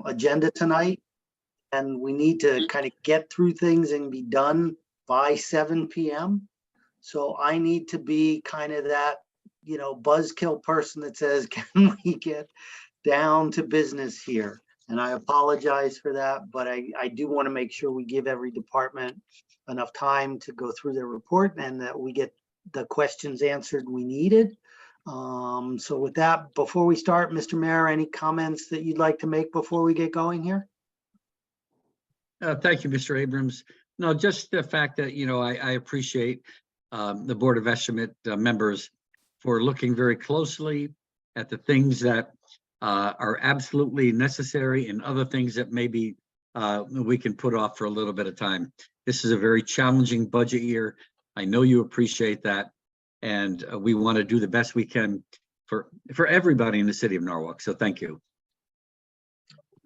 agenda tonight, and we need to kind of get through things and be done by 7 p.m. So I need to be kind of that, buzzkill person that says, can we get down to business here? And I apologize for that, but I do want to make sure we give every department enough time to go through their report and that we get the questions answered we needed. So with that, before we start, Mr. Mayor, any comments that you'd like to make before we get going here? Thank you, Mr. Abrams. No, just the fact that, I appreciate the Board of Estimate members for looking very closely at the things that are absolutely necessary and other things that maybe we can put off for a little bit of time. This is a very challenging budget year. I know you appreciate that. And we want to do the best we can for everybody in the city of Norwalk. So thank you.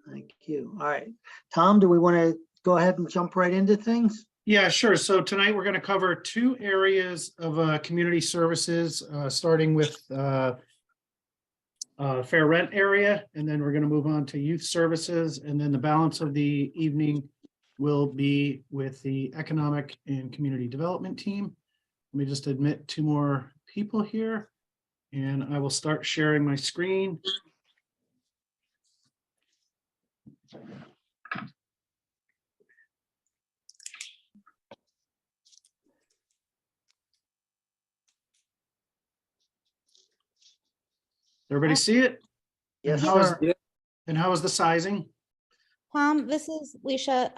Thank you. All right. Tom, do we want to go ahead and jump right into things? Yeah, sure. So tonight we're going to cover two areas of community services, starting with fair rent area, and then we're going to move on to youth services, and then the balance of the evening will be with the economic and community development team. Let me just admit 2 more people here, and I will start sharing my screen. Everybody see it? Yes, And how is the sizing? This is Leisha.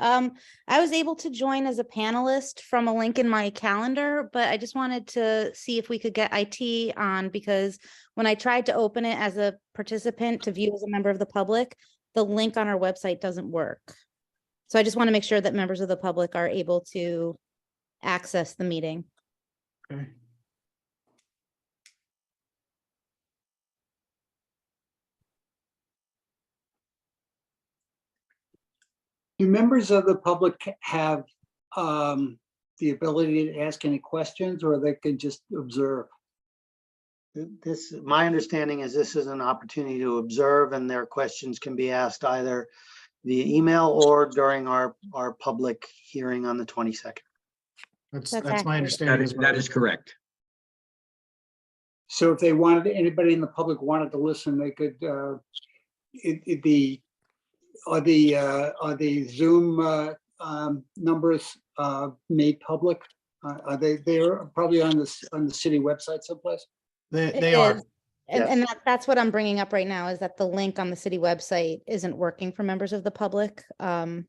I was able to join as a panelist from a link in my calendar, but I just wanted to see if we could get IT on, because when I tried to open it as a participant to view as a member of the public, the link on our website doesn't work. So I just want to make sure that members of the public are able to access the meeting. Okay. Do members of the public have the ability to ask any questions, or they can just observe? My understanding is this is an opportunity to observe, and their questions can be asked either via email or during our public hearing on the 22nd. That's my understanding as well. That is correct. So if they wanted, anybody in the public wanted to listen, they could. Are the Zoom numbers made public? Are they're probably on the city website someplace? They are. And that's what I'm bringing up right now, is that the link on the city website isn't working for members of the public. Tom,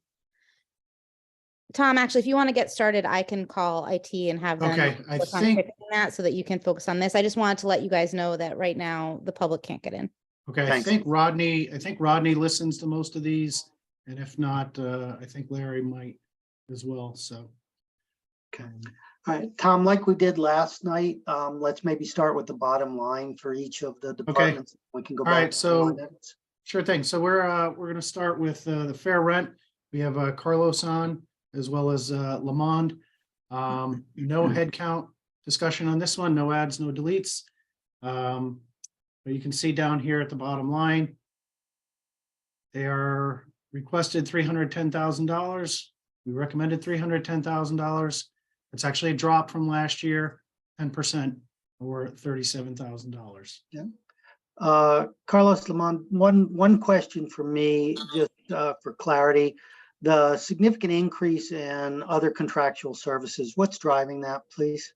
actually, if you want to get started, I can call IT and have them Okay, I work on think fixing that so that you can focus on this. I just wanted to let you guys know that right now the public can't get in. okay. Thanks. I think Rodney listens to most of these, and if not, I think Larry might as well. So. Okay. All right, Tom, like we did last night, let's maybe start with the bottom line for each of the departments. We can go All back. right, so sure thing. So we're going to start with the fair rent. We have Carlos on, as well as Lamond. No head count discussion on this one. No adds, no deletes. But you can see down here at the bottom line, they are requested $310,000. We recommended $310,000. It's actually a drop from last year, 10%, or $37,000. Yeah. Carlos, Lamont, one question for me, just for clarity. The significant increase in other contractual services, what's driving that, please?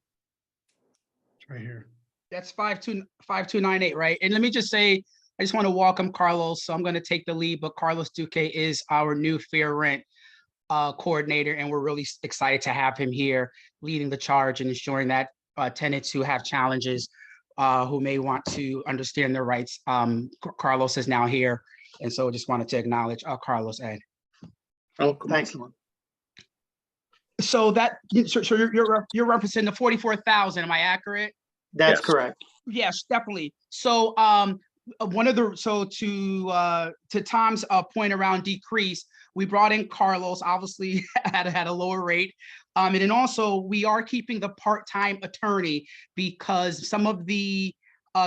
It's right here. That's 5298, right? And let me just say, I just want to welcome Carlos. So I'm going to take the lead, but Carlos Duque is our new fair rent coordinator, and we're really excited to have him here leading the charge and ensuring that tenants who have challenges, who may want to understand their rights. Carlos is now here, and so just wanted to acknowledge Carlos, Ed. Welcome. Thanks, Lamont. So you're referencing the 44,000. Am I accurate? That's Yes. correct. Yes, definitely. So to Tom's point around decrease, we brought in Carlos, obviously had a lower rate. And then also we are keeping the part-time attorney because some of the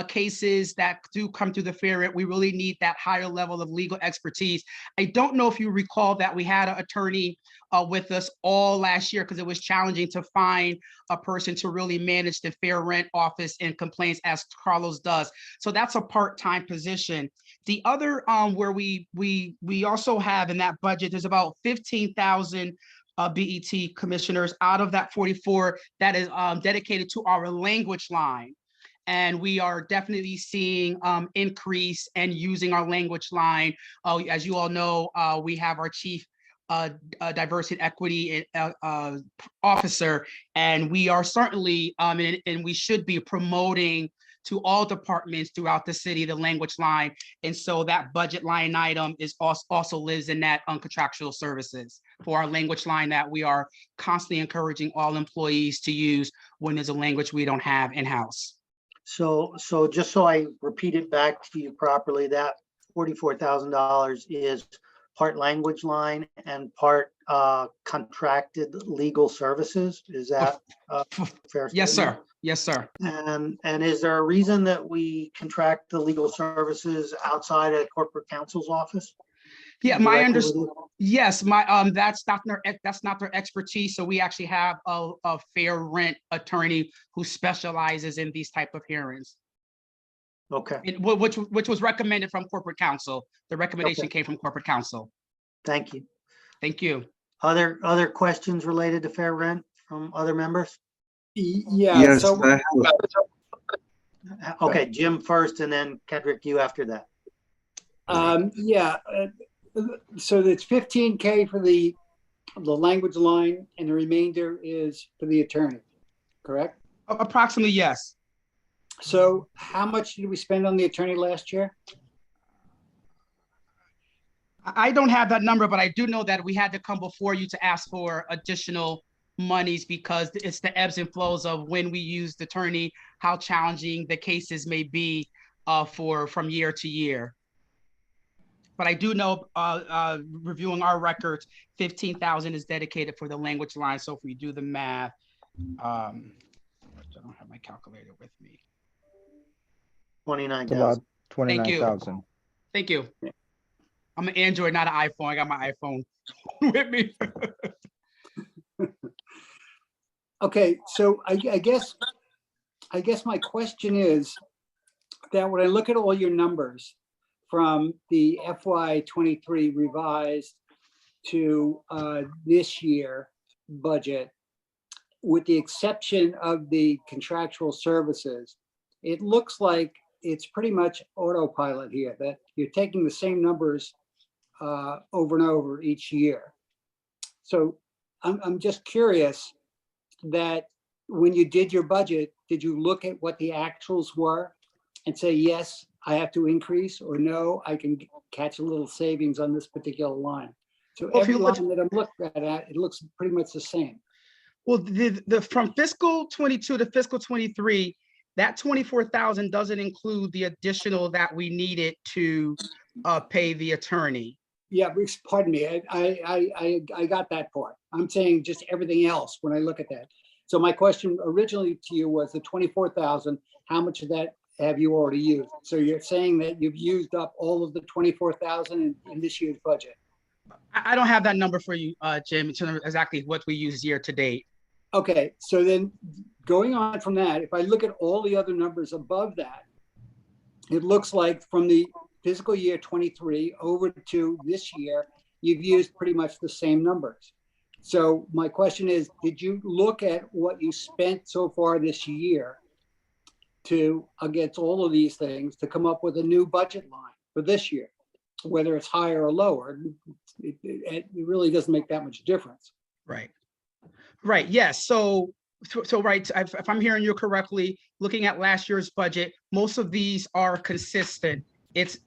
cases that do come through the fair rent, we really need that higher level of legal expertise. I don't know if you recall that we had an attorney with us all last year because it was challenging to find a person to really manage the fair rent office and complaints as Carlos does. So that's a part-time position. The other where we also have in that budget, there's about 15,000 BET commissioners out of that 44 that is dedicated to our language line. And we are definitely seeing increase and using our language line. As you all know, we have our chief diversity and equity officer, and we are certainly, and we should be promoting to all departments throughout the city, the language line. And so that budget line item is also lives in that uncontractual services for our language line that we are constantly encouraging all employees to use when there's a language we don't have in-house. So just so I repeat it back to you properly, that $44,000 is part language line and part contracted legal services. Is that fair? Yes, statement? sir. Yes, sir. And is there a reason that we contract the legal services outside of corporate counsel's office? Yeah, my Directly with understanding. you? Yes, that's not their expertise. So we actually have a fair rent attorney who specializes in these type of hearings. Okay, Which was recommended from corporate counsel. The recommendation came from corporate counsel. thank you. Thank you. Other questions related to fair rent from other members? Yeah, Yes, so I have. Okay, Jim first and then Kendrick, you after that. yeah, so it's 15K for the language line and the remainder is for the attorney, correct? Approximately, yes. So how much did we spend on the attorney last year? I don't have that number, but I do know that we had to come before you to ask for additional monies because it's the ebbs and flows of when we use the attorney, how challenging the cases may be from year to year. But I do know, reviewing our records, 15,000 is dedicated for the language line. So if we do the math, I don't have my calculator with me. 29,000. About Thank you. 29,000. Thank you. I'm an Android, not an iPhone. I got my iPhone with me. Okay, so I guess my question is that when I look at all your numbers from the FY23 revised to this year budget, with the exception of the contractual services, it looks like it's pretty much autopilot here, that you're taking the same numbers over and over each year. So I'm just curious that when you did your budget, did you look at what the actuals were and say, yes, I have to increase, or no, I can catch a little savings on this particular line? So Well, if every you look- line that I'm looking at, it looks pretty much the same. Well, from fiscal 22 to fiscal 23, that 24,000 doesn't include the additional that we needed to pay the attorney. Yeah, pardon me, I got that part. I'm saying just everything else when I look at that. So my question originally to you was the 24,000, how much of that have you already used? So you're saying that you've used up all of the 24,000 in this year's budget? I don't have that number for you, Jim, in terms of exactly what we used year to date. Okay, so then going on from that, if I look at all the other numbers above that, it looks like from the fiscal year 23 over to this year, you've used pretty much the same numbers. So my question is, did you look at what you spent so far this year to, against all of these things, to come up with a new budget line for this year, whether it's higher or lower? It really doesn't make that much difference. Right. Right. Yes. So right. If I'm hearing you correctly, looking at last year's budget, most of these are consistent. It's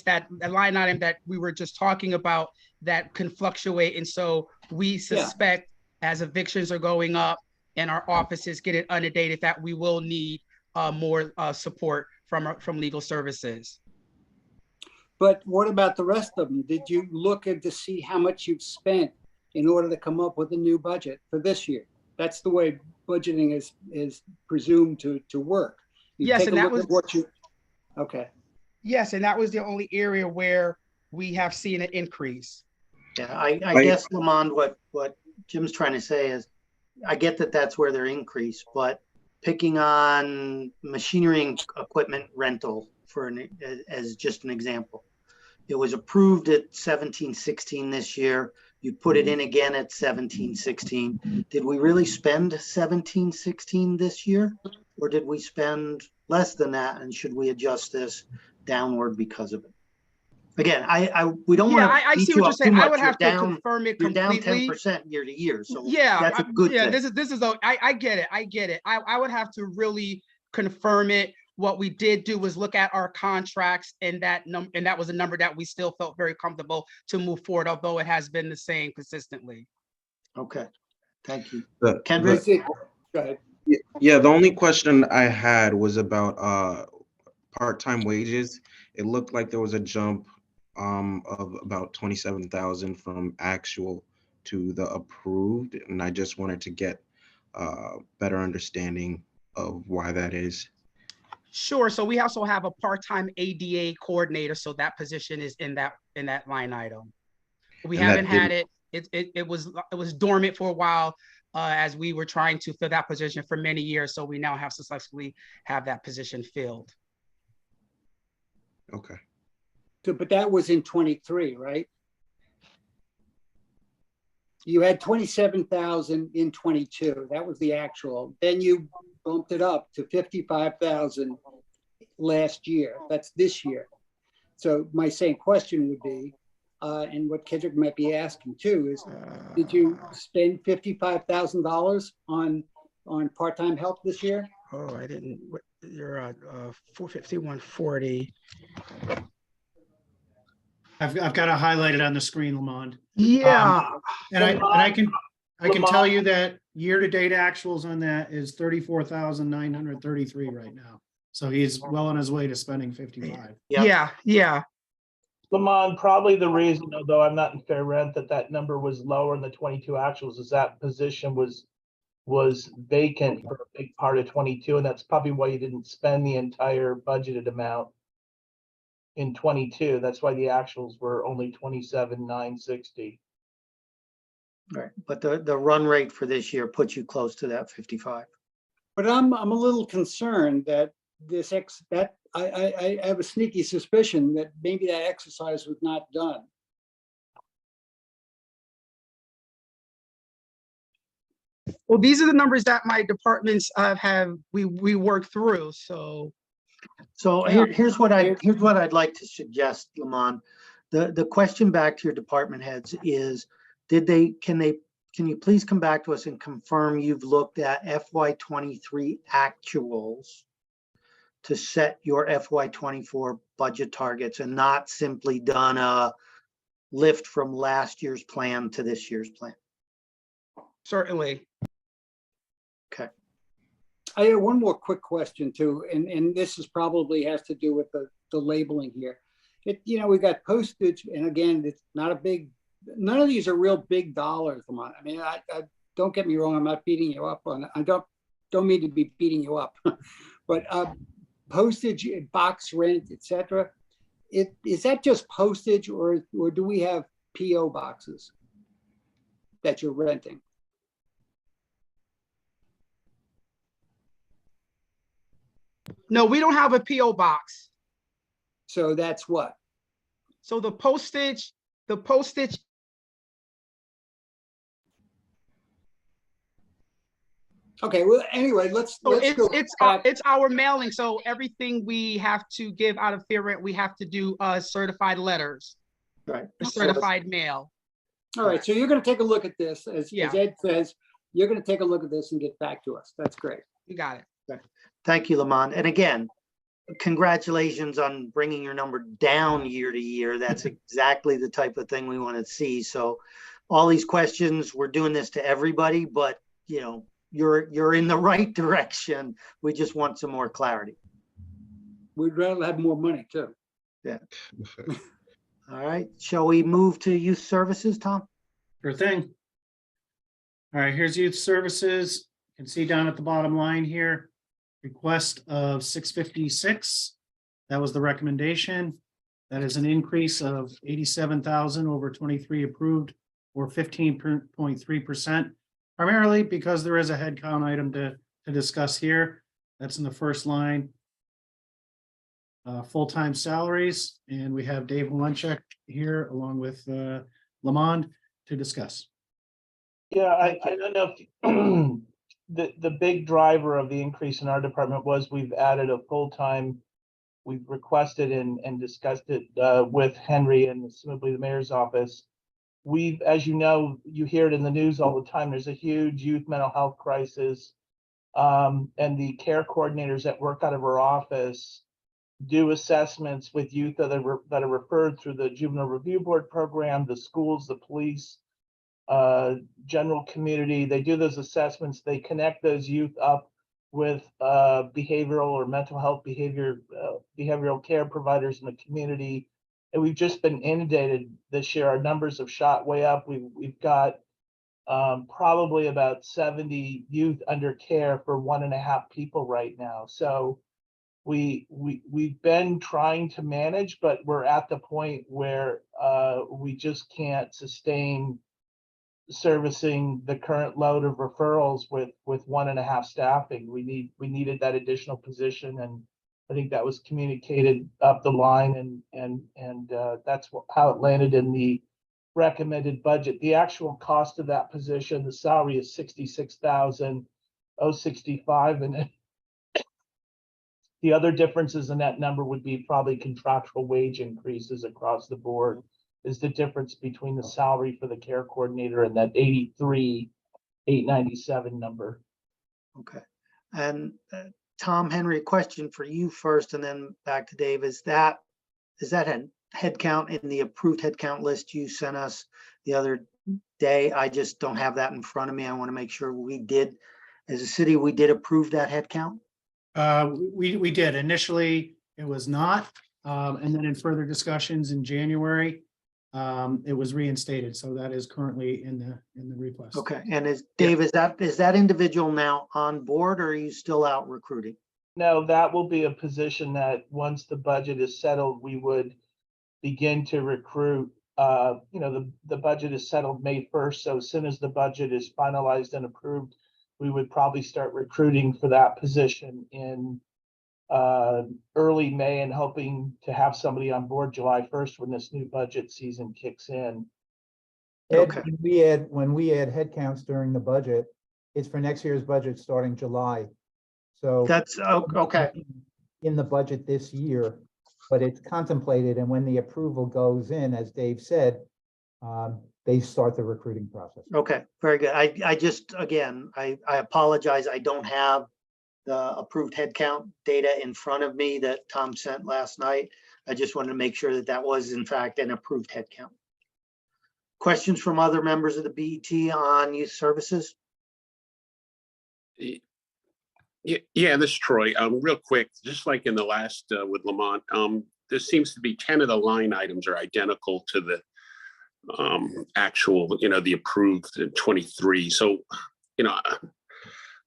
that line item that we were just talking about that can fluctuate. And so we suspect as evictions are going up and our offices get inundated that we will need more support from legal services. But what about the rest of them? Did you look at to see how much you've spent in order to come up with a new budget for this year? That's the way budgeting is presumed to work. Yes, take a and that look was- at what you, okay. Yes, and that was the only area where we have seen an increase. Yeah, I guess, Lamond, what Jim's trying to say is, I get that that's where they're increased, but picking on machinery and equipment rental as just an example. It was approved at 1716 this year. You put it in again at 1716. Did we really spend 1716 this year? Or did we spend less than that? And should we adjust this downward because of it? Again, we don't Yeah, want I to beat see you what you're up too saying. I much. would have to You're down, confirm it you're down completely. 10% year to year. So Yeah, that's a good yeah, thing. this is, I get it. I get it. I would have to really confirm it. What we did do was look at our contracts, and that was a number that we still felt very comfortable to move forward, although it has been the same consistently. Okay, thank you. The- Kendrick? Is it- Go ahead. Yeah, the only question I had was about part-time wages. It looked like there was a jump of about 27,000 from actual to the approved, and I just wanted to get better understanding of why that is. Sure. So we also have a part-time ADA coordinator. So that position is in that line item. We And that haven't had it. It was dormant for a while as we were trying to fill that position for many years. So we now have successfully have that position filled. Okay. So, but that was in 23, right? You had 27,000 in 22. That was the actual. Then you bumped it up to 55,000 last year. That's this year. So my same question would be, and what Kendrick might be asking too, is did you spend $55,000 on part-time help this year? Oh, I didn't. You're at 450, 140. I've got it highlighted on the screen, Lamond. Yeah. And I can tell you that year-to-date actuals on that is 34,933 right now. So he's well on his way to spending 55. Yeah. Lamont, probably the reason, although I'm not in fair rent, that number was lower in the 22 actuals is that position was vacant for a big part of 22, and that's probably why you didn't spend the entire budgeted amount in 22. That's why the actuals were only 27,960. Right, but the run rate for this year puts you close to that 55. But I'm a little concerned that I have a sneaky suspicion that maybe that exercise was not done. Well, these are the numbers that my departments we worked through. So Here's what I'd like to suggest, Lamont. The question back to your department heads is, can you please come back to us and confirm you've looked at FY23 actuals to set your FY24 budget targets and not simply done a lift from last year's plan to this year's plan? certainly. Okay. I have one more quick question too, and this is probably has to do with the labeling here. We got postage, and again, it's not a big, none of these are real big dollars. I mean, I don't get me wrong, I'm not beating you up on it. I don't mean to be beating you up, but postage, box rent, etc. Is that just postage, or do we have PO boxes that you're renting? No, we don't have a PO box. So that's what? So the postage. Okay, well, anyway, let's So go back. it's our mailing. So everything we have to give out of fair rent, we have to do certified letters, Right. certified mail. All right, so you're going to take a look at this, as Yeah. Ed says, you're going to take a look at this and get back to us. That's great. You got it. Thank you, Lamont. And again, congratulations on bringing your number down year to year. That's exactly the type of thing we want to see. So all these questions, we're doing this to everybody, but you're in the right direction. We just want some more clarity. We'd rather have more money too. Yeah. All right. Shall we move to youth services, Tom? Sure thing. All right, here's youth services. You can see down at the bottom line here. request of 656. That was the recommendation. That is an increase of 87,000 over 23 approved, or 15.3%. Primarily because there is a headcount item to discuss here. That's in the first line. Full-time salaries, and we have Dave Malenchek here along with Lamond to discuss. Yeah, I don't know if the big driver of the increase in our department was we've added a full-time. We've requested and discussed it with Henry and assumably the mayor's office. We've, as you know, you hear it in the news all the time. There's a huge youth mental health crisis. And the care coordinators that work out of our office do assessments with youth that are referred through the Juvenile Review Board program, the schools, the police, general community. They do those assessments. They connect those youth up with behavioral or mental health behavioral care providers in the community. And we've just been inundated this year. Our numbers have shot way up. We've got probably about 70 youth under care for 1.5 people right now. So we've been trying to manage, but we're at the point where we just can't sustain servicing the current load of referrals with 1.5 staffing. We needed that additional position, and I think that was communicated up the line, and that's how it landed in the recommended budget. The actual cost of that position, the salary is $66,065, and the other differences in that number would be probably contractual wage increases across the board, is the difference between the salary for the care coordinator and that 83,897 number. Okay. And Tom, Henry, a question for you first, and then back to Dave. Is that a headcount in the approved headcount list you sent us the other day? I just don't have that in front of me. I want to make sure we did, as a city, we did approve that headcount. We did. Initially, it was not. And then in further discussions in January, it was reinstated. So that is currently in the request. Okay. And Dave, is that individual now on board, or are you still out recruiting? No, that will be a position that once the budget is settled, we would begin to recruit. The budget is settled May 1st. So as soon as the budget is finalized and approved, we would probably start recruiting for that position in early May, and hoping to have somebody on board July 1st when this new budget season kicks in. Ed, Okay. when we add headcounts during the budget, it's for next year's budget starting July. So That's okay. in the budget this year, but it's contemplated, and when the approval goes in, as Dave said, they start the recruiting process. Okay, very good. I just, again, I apologize. I don't have the approved headcount data in front of me that Tom sent last night. I just wanted to make sure that was in fact an approved headcount. Questions from other members of the BET on youth services? Yeah, this is Troy. Real quick, just like in the last with Lamont, there seems to be 10 of the line items are identical to the actual, the approved 23. So,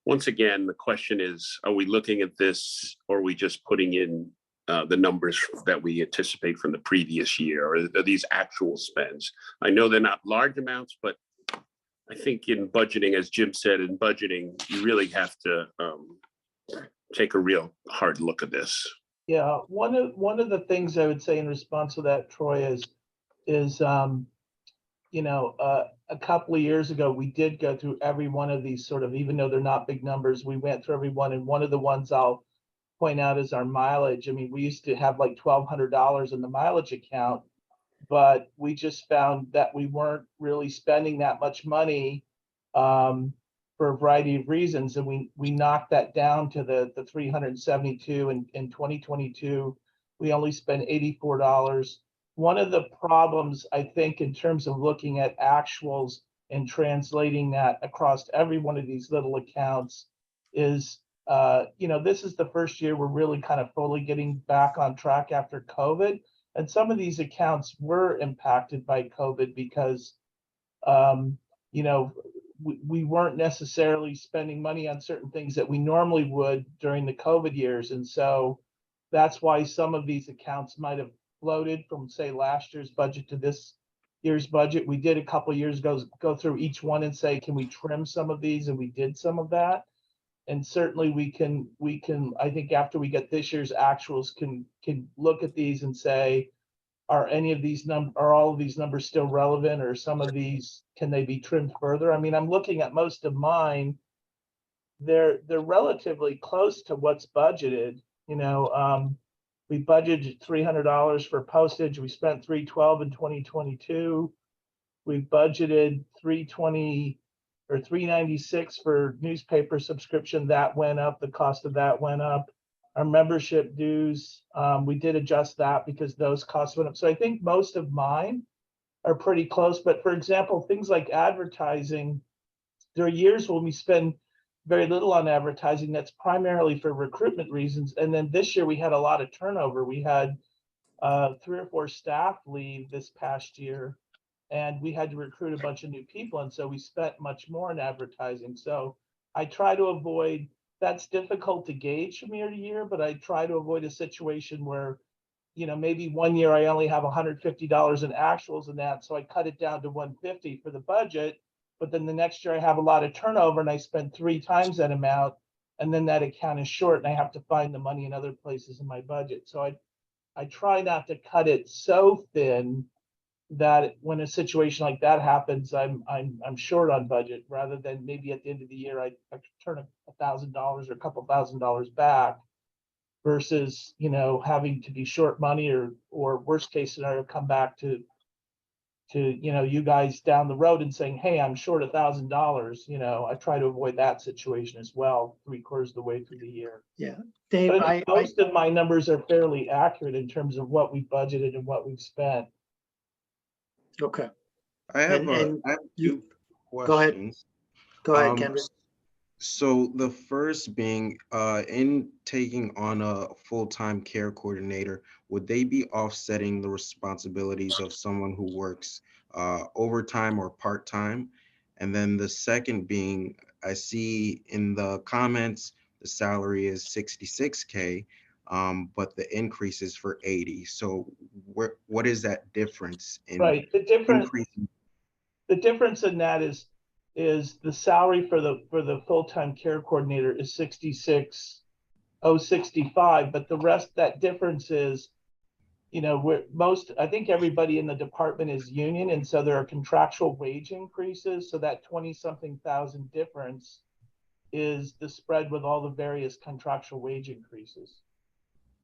once again, the question is, are we looking at this, or are we just putting in the numbers that we anticipate from the previous year, or are these actual spends? I know they're not large amounts, but I think in budgeting, as Jim said, in budgeting, you really have to take a real hard look at this. Yeah, one of the things I would say in response to that, Troy, is a couple of years ago, we did go through every one of these sort of, even though they're not big numbers, we went through every one. And one of the ones I'll point out is our mileage. I mean, we used to have like $1,200 in the mileage account, but we just found that we weren't really spending that much money for a variety of reasons. And we knocked that down to the 372 in 2022. We only spent $84. One of the problems, I think, in terms of looking at actuals and translating that across every one of these little accounts is, this is the first year we're really kind of fully getting back on track after COVID. And some of these accounts were impacted by COVID because, we weren't necessarily spending money on certain things that we normally would during the COVID years. And so that's why some of these accounts might have floated from, say, last year's budget to this year's budget. We did a couple of years ago, go through each one and say, can we trim some of these? And we did some of that. And certainly we can, I think after we get this year's actuals, can look at these and say, are any of these are all of these numbers still relevant, or some of these, can they be trimmed further? I mean, I'm looking at most of mine. They're relatively close to what's budgeted. You know, we budgeted $300 for postage. We spent $312 in 2022. We budgeted $320 or $396 for newspaper subscription. That went up. The cost of that went up. Our membership dues, we did adjust that because those costs went up. So I think most of mine are pretty close. But for example, things like advertising, there are years when we spend very little on advertising. That's primarily for recruitment reasons. And then this year we had a lot of turnover. We had 3 or 4 staff leave this past year, and we had to recruit a bunch of new people. And so we spent much more on advertising. So I try to avoid, that's difficult to gauge from year to year, but I try to avoid a situation where, you know, maybe one year I only have $150 in actuals in that, so I cut it down to $150 for the budget. But then the next year I have a lot of turnover and I spend 3 times that amount, and then that account is short and I have to find the money in other places in my budget. So I try not to cut it so thin that when a situation like that happens, I'm short on budget, rather than maybe at the end of the year I turn $1,000 or a couple $1,000 back, versus, you know, having to be short money, or worst case scenario, come back to you know, you guys down the road and saying, hey, I'm short $1,000. You know, I try to avoid that situation as well 3/4 of the way through the year. Yeah, Dave, But I think most of my numbers are fairly accurate in terms of what we budgeted and what we've spent. okay, I have And I have you- 2 go ahead. questions. Go ahead, Um, Kendra. So the first being, in taking on a full-time care coordinator, would they be offsetting the responsibilities of someone who works overtime or part-time? And then the second being, I see in the comments, the salary is 66K, but the increase is for 80. So what is that difference in Right. increasing? The difference in that is the salary for the full-time care coordinator is 66,065, but the rest, that difference is, you know, I think everybody in the department is union, and so there are contractual wage increases. So that 20-something thousand difference is the spread with all the various contractual wage increases.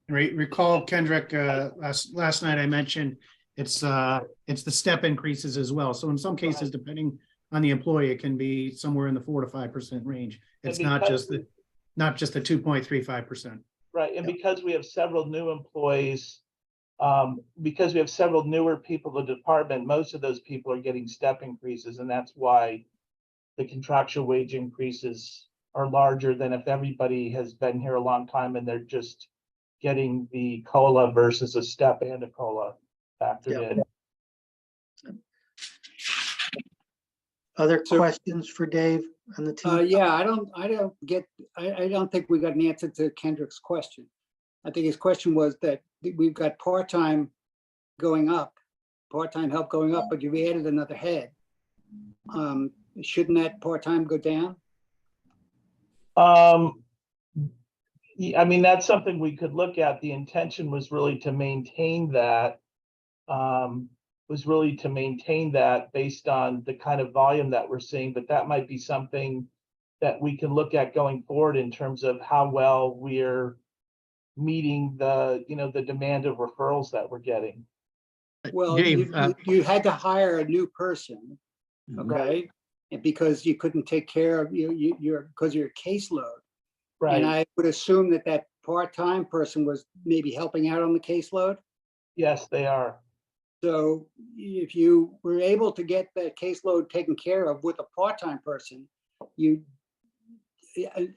Recall, Kendrick, last night I mentioned it's the step increases as well. So in some cases, Right. depending on the employee, it can be somewhere in the 4 to 5% range. It's not just the 2.35%. Right, and because we have several new employees, because we have several newer people in the department, most of those people are getting step increases, and that's why the contractual wage increases are larger than if everybody has been here a long time and they're just getting the COLA versus a step and a COLA factored in. Other So- questions for Dave and the team? Yeah, I don't think we got an answer to Kendrick's question. I think his question was that we've got part-time going up, part-time help going up, but you've added another head. Shouldn't that part-time go down? Yeah, I mean, that's something we could look at. The intention was really to maintain that, based on the kind of volume that we're seeing, but that might be something that we can look at going forward in terms of how well we're meeting the, you know, the demand of referrals that we're getting. Well, Dave, you had to hire a new person, Mhm. okay? And because you couldn't take care of because of your caseload. And Right, I would assume that part-time person was maybe helping out on the caseload. yes, they are. So if you were able to get that caseload taken care of with a part-time person,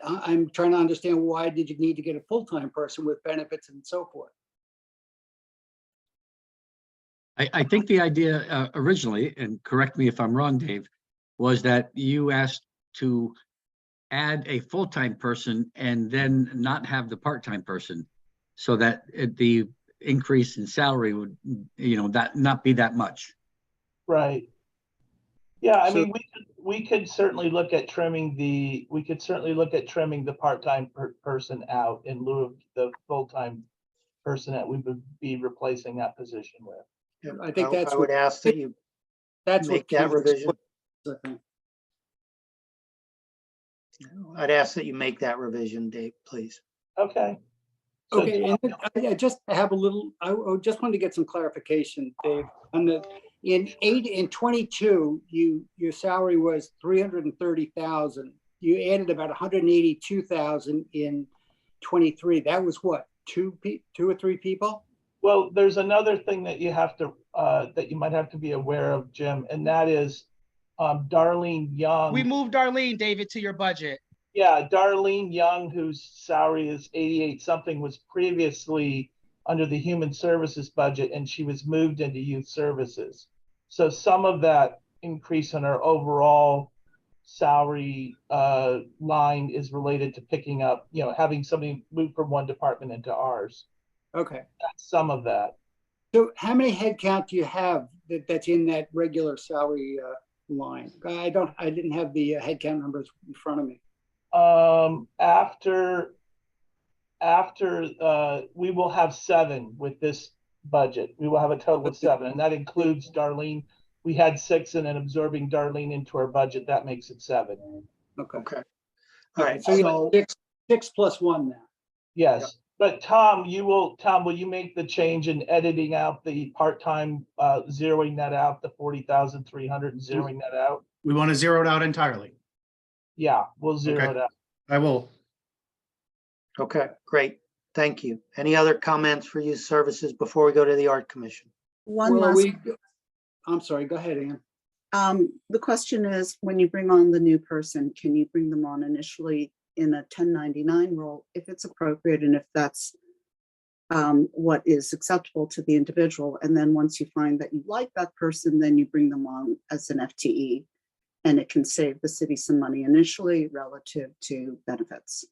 I'm trying to understand, why did you need to get a full-time person with benefits and so forth? I think the idea originally, and correct me if I'm wrong, Dave, was that you asked to add a full-time person and then not have the part-time person, so that the increase in salary would, that not be that much. Right. Yeah, I So- mean, we could certainly look at trimming the part-time person out in lieu of the full-time person that we would be replacing that position with. Yeah, I think that's I what- would ask that you That's what make that Keith revision. explained, I think. I'd ask that you make that revision, Dave, please. Okay. So Okay, and then I just have a little, I just wanted to get some clarification, Dave. On the, in 22, your salary was 330,000. You added about 182,000 in 23. That was what, two or three people? Well, there's another thing that you have to, that you might have to be aware of, Jim, and that is Darlene Young. We moved Darlene, David, to your budget. Yeah, Darlene Young, whose salary is 88 something, was previously under the human services budget, and she was moved into youth services. So some of that increase in our overall salary line is related to picking up, having somebody move from one department into ours. Okay. That's some of that. So how many headcount do you have that's in that regular salary line? I didn't have the headcount numbers in front of me. After we will have 7 with this budget. We will have a total of 7, and that includes Darlene. We had 6, and then absorbing Darlene into our budget, that makes it 7. Okay. Okay. All right, So you so have six plus one now. Yes, but Tom, will you make the change in editing out the part-time, zeroing that out, the 40,300 and zeroing that out? We want to zero it out entirely. Yeah, we'll zero Okay. it out. I will. okay, great. Thank you. Any other comments for youth services before we go to the art commission? One Well, last, I'm sorry, go ahead, Ann. the question is, when you bring on the new person, can you bring them on initially in a 1099 role if it's appropriate and if that's what is acceptable to the individual? And then once you find that you like that person, then you bring them on as an FTE, and it can save the city some money initially relative to benefits.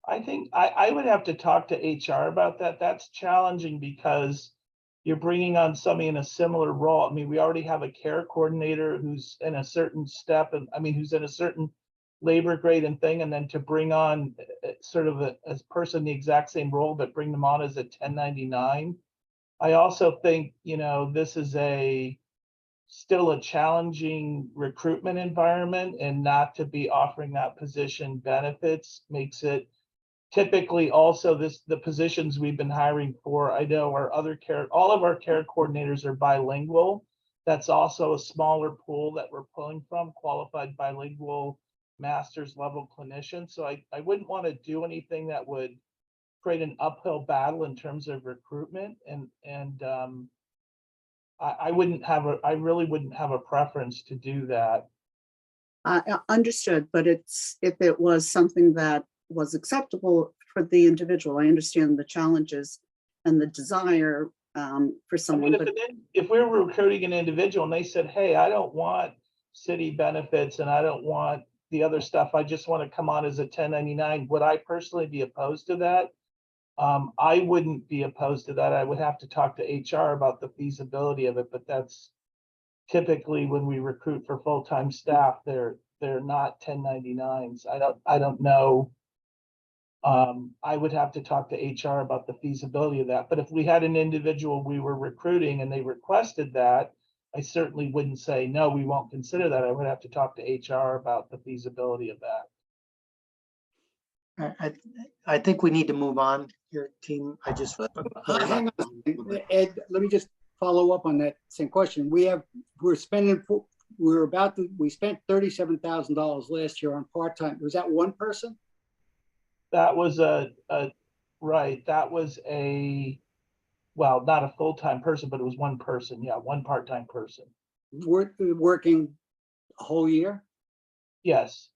I think I would have to talk to HR about that. That's challenging because you're bringing on somebody in a similar role. I mean, we already have a care coordinator who's in a certain step, and who's in a certain labor grade and thing, and then to bring on sort of a person in the exact same role, but bring them on as a 1099. I also think, this is still a challenging recruitment environment, and not to be offering that position benefits makes it typically also the positions we've been hiring for, I know all of our care coordinators are bilingual. That's also a smaller pool that we're pulling from, qualified bilingual master's level clinicians. So I wouldn't want to do anything that would create an uphill battle in terms of recruitment. And I really wouldn't have a preference to do that. I understood, but if it was something that was acceptable for the individual, I understand the challenges and the desire for someone, but If we were recruiting an individual and they said, hey, I don't want city benefits and I don't want the other stuff, I just want to come on as a 1099, would I personally be opposed to that? I wouldn't be opposed to that. I would have to talk to HR about the feasibility of it, but that's typically when we recruit for full-time staff, they're not 1099s. I don't know. I would have to talk to HR about the feasibility of that. But if we had an individual we were recruiting and they requested that, I certainly wouldn't say, no, we won't consider that. I would have to talk to HR about the feasibility of that. I think we need to move on, your team. I just. Hang on, Ed, let me just follow up on that same question. We spent $37,000 last year on part-time. Was that one person? That was well, not a full-time person, but it was one person. Yeah, one part-time person. Working a whole year? Yes.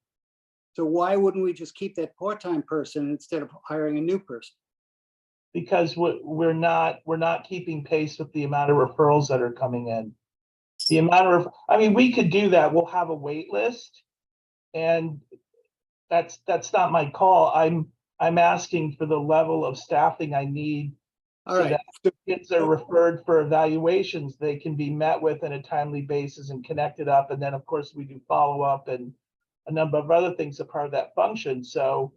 So why wouldn't we just keep that part-time person instead of hiring a new person? Because we're not keeping pace with the amount of referrals that are coming in. the amount of, I mean, we could do that. We'll have a wait list. And that's not my call. I'm asking for the level of staffing I need. All So right. that kids are referred for evaluations, they can be met with on a timely basis and connected up. And then, of course, we do follow up and a number of other things are part of that function. So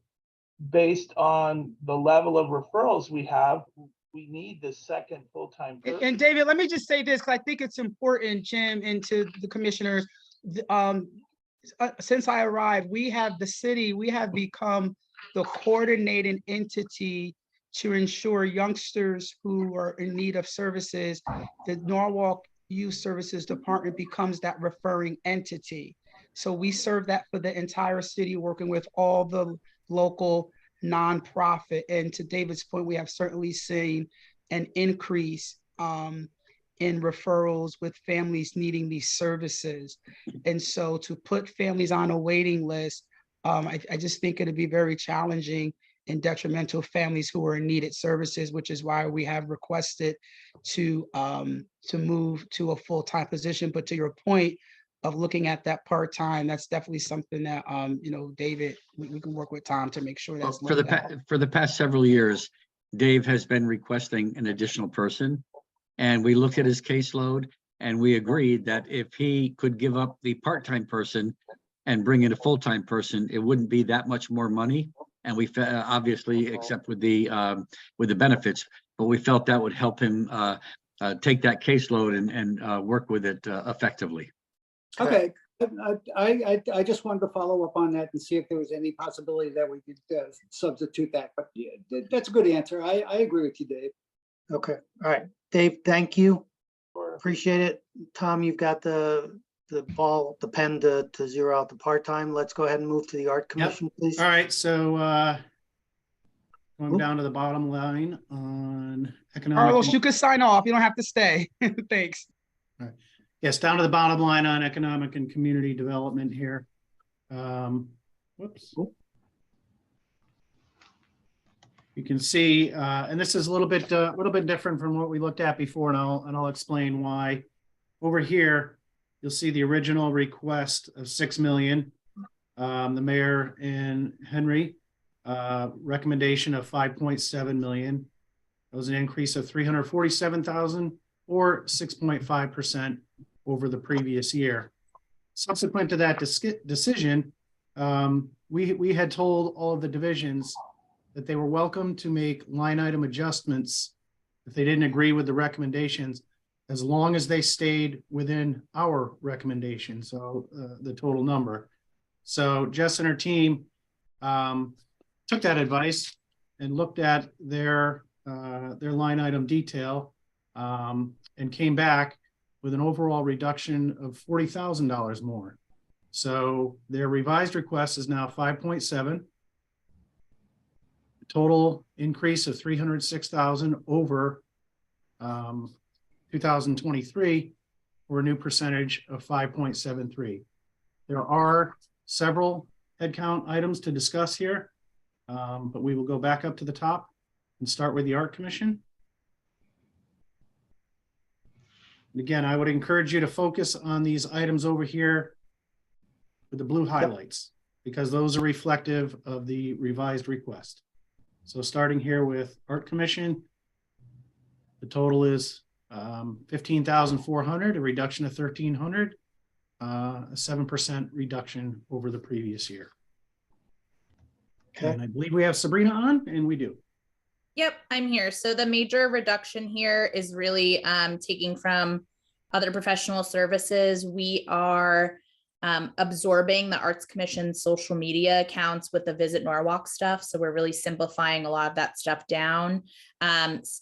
based on the level of referrals we have, we need the second full-time person. And David, let me just say this, because I think it's important, Jim, and to the commissioners. Since I arrived, we have become the coordinating entity to ensure youngsters who are in need of services. The Norwalk Youth Services Department becomes that referring entity. So we serve that for the entire city, working with all the local nonprofit. And to David's point, we have certainly seen an increase in referrals with families needing these services. And so to put families on a waiting list, I just think it'd be very challenging and detrimental to families who are in needed services, which is why we have requested to move to a full-time position. But to your point of looking at that part-time, that's definitely something that, David, we can work with Tom to make sure that's For the past several years, Dave has been requesting an additional person. And we looked at his caseload and we agreed that if he could give up the part-time person and bring in a full-time person, it wouldn't be that much more money. And we obviously, except with the benefits, but we felt that would help him take that caseload and work with it effectively. Okay, I just wanted to follow up on that and see if there was any possibility that we could substitute that, but yeah, that's a good answer. I agree with you, Dave. Okay, all right. Dave, thank you. Appreciate it. Tom, you've got the pen to zero out the part-time. Let's go ahead and move to the art commission, please. All right, so going down to the bottom line on economic. Carlos, you could sign off. You don't have to stay. Thanks. All right. Yes, down to the bottom line on economic and community development here. Whoops. You can see, and this is a little bit different from what we looked at before, and I'll explain why. Over here, you'll see the original request of 6 million. The mayor and Henry recommendation of 5.7 million. That was an increase of 347,000 or 6.5% over the previous year. Subsequent to that decision, we had told all of the divisions that they were welcome to make line item adjustments if they didn't agree with the recommendations, as long as they stayed within our recommendation, so the total number. So Jess and her team took that advice and looked at their line item detail and came back with an overall reduction of $40,000 more. So their revised request is now 5.7. Total increase of 306,000 over 2023, or a new percentage of 5.73. There are several headcount items to discuss here, but we will go back up to the top and start with the Art Commission. And again, I would encourage you to focus on these items over here with the blue highlights, because those are reflective of the revised request. So starting here with Art Commission, the total is 15,400, a reduction of 1,300, a 7% reduction over the previous year. Okay. And I believe we have Sabrina on, and we do. Yep, I'm here. So the major reduction here is really taking from other professional services. We are absorbing the Arts Commission social media accounts with the Visit Norwalk stuff. So we're really simplifying a lot of that stuff down.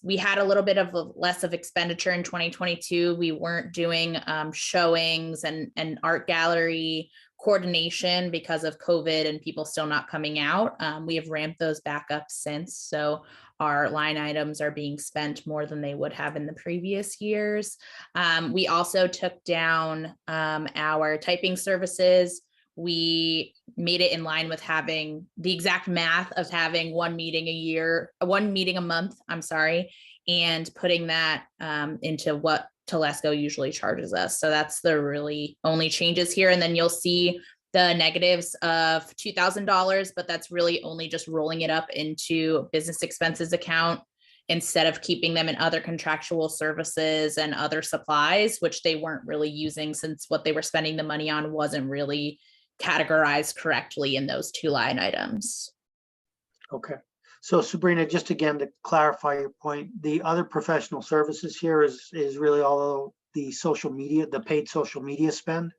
We had a little bit of less of expenditure in 2022. We weren't doing showings and art gallery coordination because of COVID and people still not coming out. We have ramped those back up since. So our line items are being spent more than they would have in the previous years. We also took down our typing services. We made it in line with having the exact math of having one meeting a month, and putting that into what Telesco usually charges us. So that's the really only changes here. And then you'll see the negatives of $2,000, but that's really only just rolling it up into business expenses account instead of keeping them in other contractual services and other supplies, which they weren't really using since what they were spending the money on wasn't really categorized correctly in those two line items. Okay. So Sabrina, just again to clarify your point, the other professional services here is really all the social media, the paid social media spend?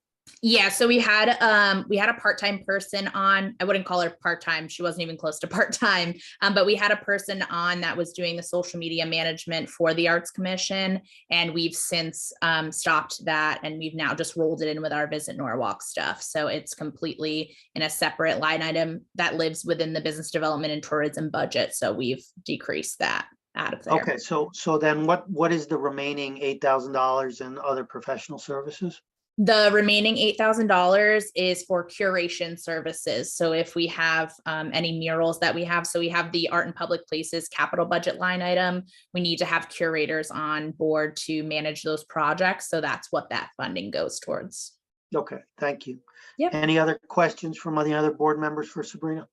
Yeah, so we had a part-time person on. I wouldn't call her part-time. She wasn't even close to part-time. But we had a person on that was doing the social media management for the Arts Commission. And we've since stopped that, and we've now just rolled it in with our Visit Norwalk stuff. So it's completely in a separate line item that lives within the business development and tourism budget. So we've decreased that out of there. Okay, so then what is the remaining $8,000 in other professional services? The remaining $8,000 is for curation services. So if we have any murals that we have, so we have the art and public places capital budget line item, we need to have curators on board to manage those projects. So that's what that funding goes towards. Okay, thank you. Yep. Any other questions from any other board members for Sabrina?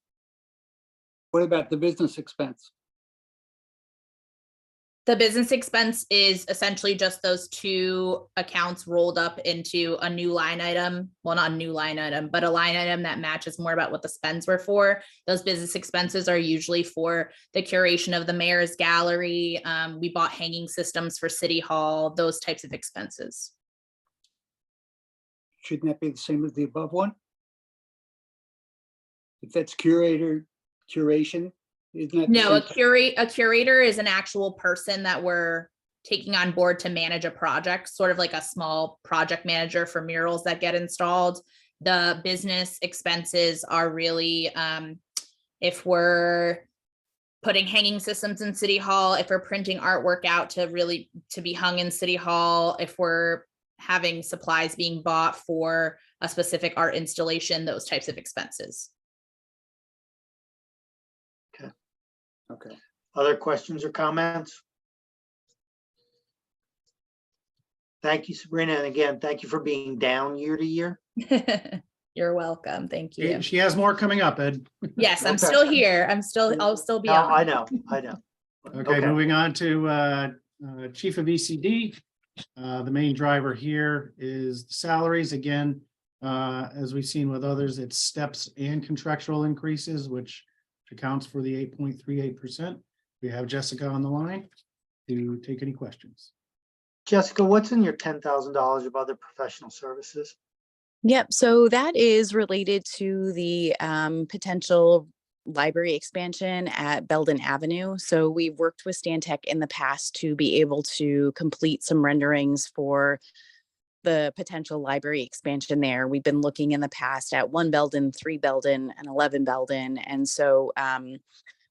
What about the business expense? The business expense is essentially just those two accounts rolled up into a new line item. Well, not a new line item, but a line item that matches more about what the spends were for. Those business expenses are usually for the curation of the mayor's gallery. We bought hanging systems for City Hall, those types of expenses. Shouldn't that be the same as the above one? If that's curation, isn't that? No, a curator is an actual person that we're taking on board to manage a project, sort of like a small project manager for murals that get installed. The business expenses are really if we're putting hanging systems in City Hall, if we're printing artwork out to be hung in City Hall, if we're having supplies being bought for a specific art installation, those types of expenses. Okay. Other questions or comments? Thank you, Sabrina. And again, thank you for being down year to year. You're welcome. Thank you. She has more coming up, Ed. Yes, I'm Okay. still here. I'll still be No, on. I know. Okay, moving on to Chief of ECD. The main driver here is salaries. Again, as we've seen with others, it's steps and contractual increases, which accounts for the 8.38%. We have Jessica on the line to take any questions. Jessica, what's in your $10,000 of other professional services? Yep, so that is related to the potential library expansion at Belden Avenue. So we've worked with Stantec in the past to be able to complete some renderings for the potential library expansion there. We've been looking in the past at 1 Belden, 3 Belden, and 11 Belden. And so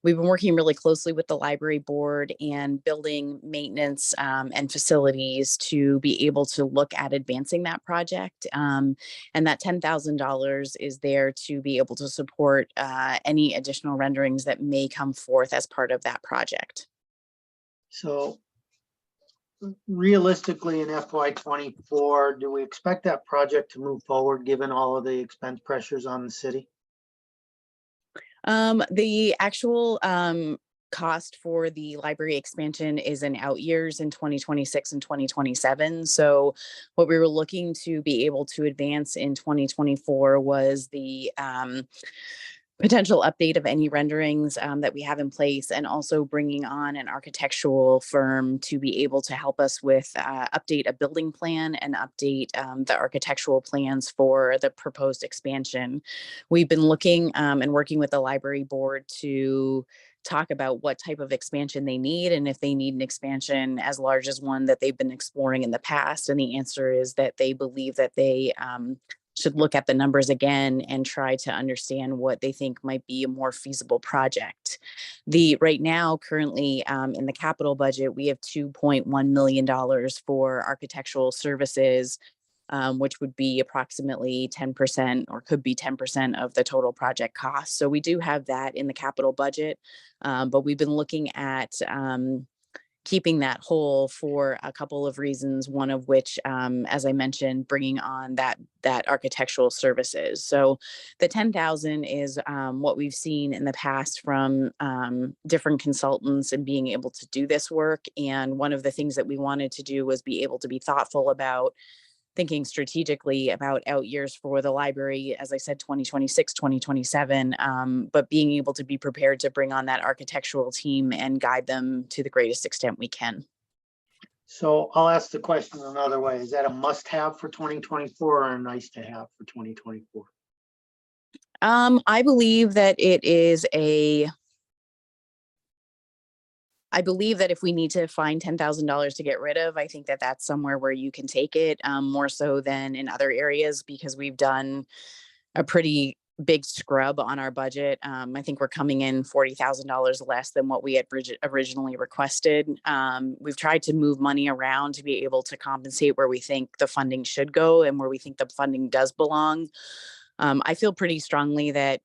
we've been working really closely with the library board and building maintenance and facilities to be able to look at advancing that project. And that $10,000 is there to be able to support any additional renderings that may come forth as part of that project. So realistically in FY24, do we expect that project to move forward given all of the expense pressures on the city? The actual cost for the library expansion is in out years in 2026 and 2027. So what we were looking to be able to advance in 2024 was the potential update of any renderings that we have in place, and also bringing on an architectural firm to be able to help us with update a building plan and update the architectural plans for the proposed expansion. We've been looking and working with the library board to talk about what type of expansion they need and if they need an expansion as large as one that they've been exploring in the past. And the answer is that they believe that they should look at the numbers again and try to understand what they think might be a more feasible project. Right now, currently in the capital budget, we have $2.1 million for architectural services, which would be approximately 10% or could be 10% of the total project cost. So we do have that in the capital budget, but we've been looking at keeping that whole for a couple of reasons, one of which, as I mentioned, bringing on that architectural services. So the 10,000 is what we've seen in the past from different consultants and being able to do this work. And one of the things that we wanted to do was be able to be thoughtful about thinking strategically about out years for the library, as I said, 2026, 2027, but being able to be prepared to bring on that architectural team and guide them to the greatest extent we can. So I'll ask the question another way. Is that a must-have for 2024 or a nice-to-have for 2024? I believe that it is I believe that if we need to find $10,000 to get rid of, I think that that's somewhere where you can take it, more so than in other areas, because we've done a pretty big scrub on our budget. I think we're coming in $40,000 less than what we had originally requested. We've tried to move money around to be able to compensate where we think the funding should go and where we think the funding does belong. I feel pretty strongly that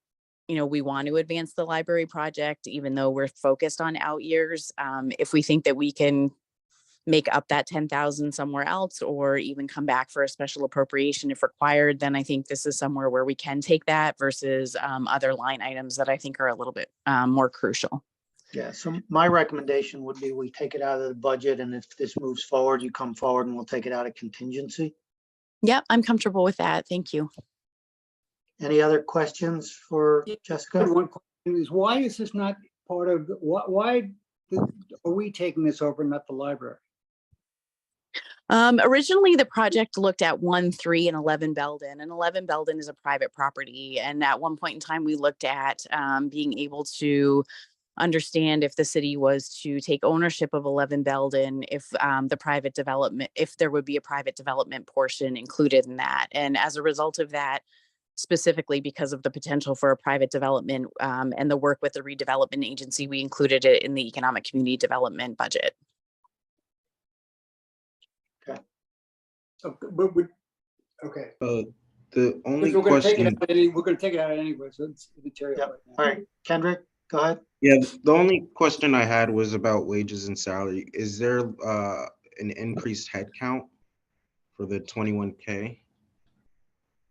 we want to advance the library project, even though we're focused on out years. If we think that we can make up that 10,000 somewhere else, or even come back for a special appropriation if required, then I think this is somewhere where we can take that versus other line items that I think are a little bit more crucial. Yeah, so my recommendation would be we take it out of the budget, and if this moves forward, you come forward and we'll take it out of contingency. Yep, I'm comfortable with that. Thank you. Any other questions for Jessica? One question is, why is this not part of, why are we taking this over, not the library? Originally, the project looked at 1, 3, and 11 Belden, and 11 Belden is a private property. And at one point in time, we looked at being able to understand if the city was to take ownership of 11 Belden, if if there would be a private development portion included in that. And as a result of that, specifically because of the potential for a private development and the work with the redevelopment agency, we included it in the economic community development budget. Okay. The only We're gonna take it question, out, we're gonna take it out anyway, so it's material. Yep. right now. All right, Kendrick, go ahead. yeah, the only question I had was about wages and salary. Is there an increased headcount for the 21K?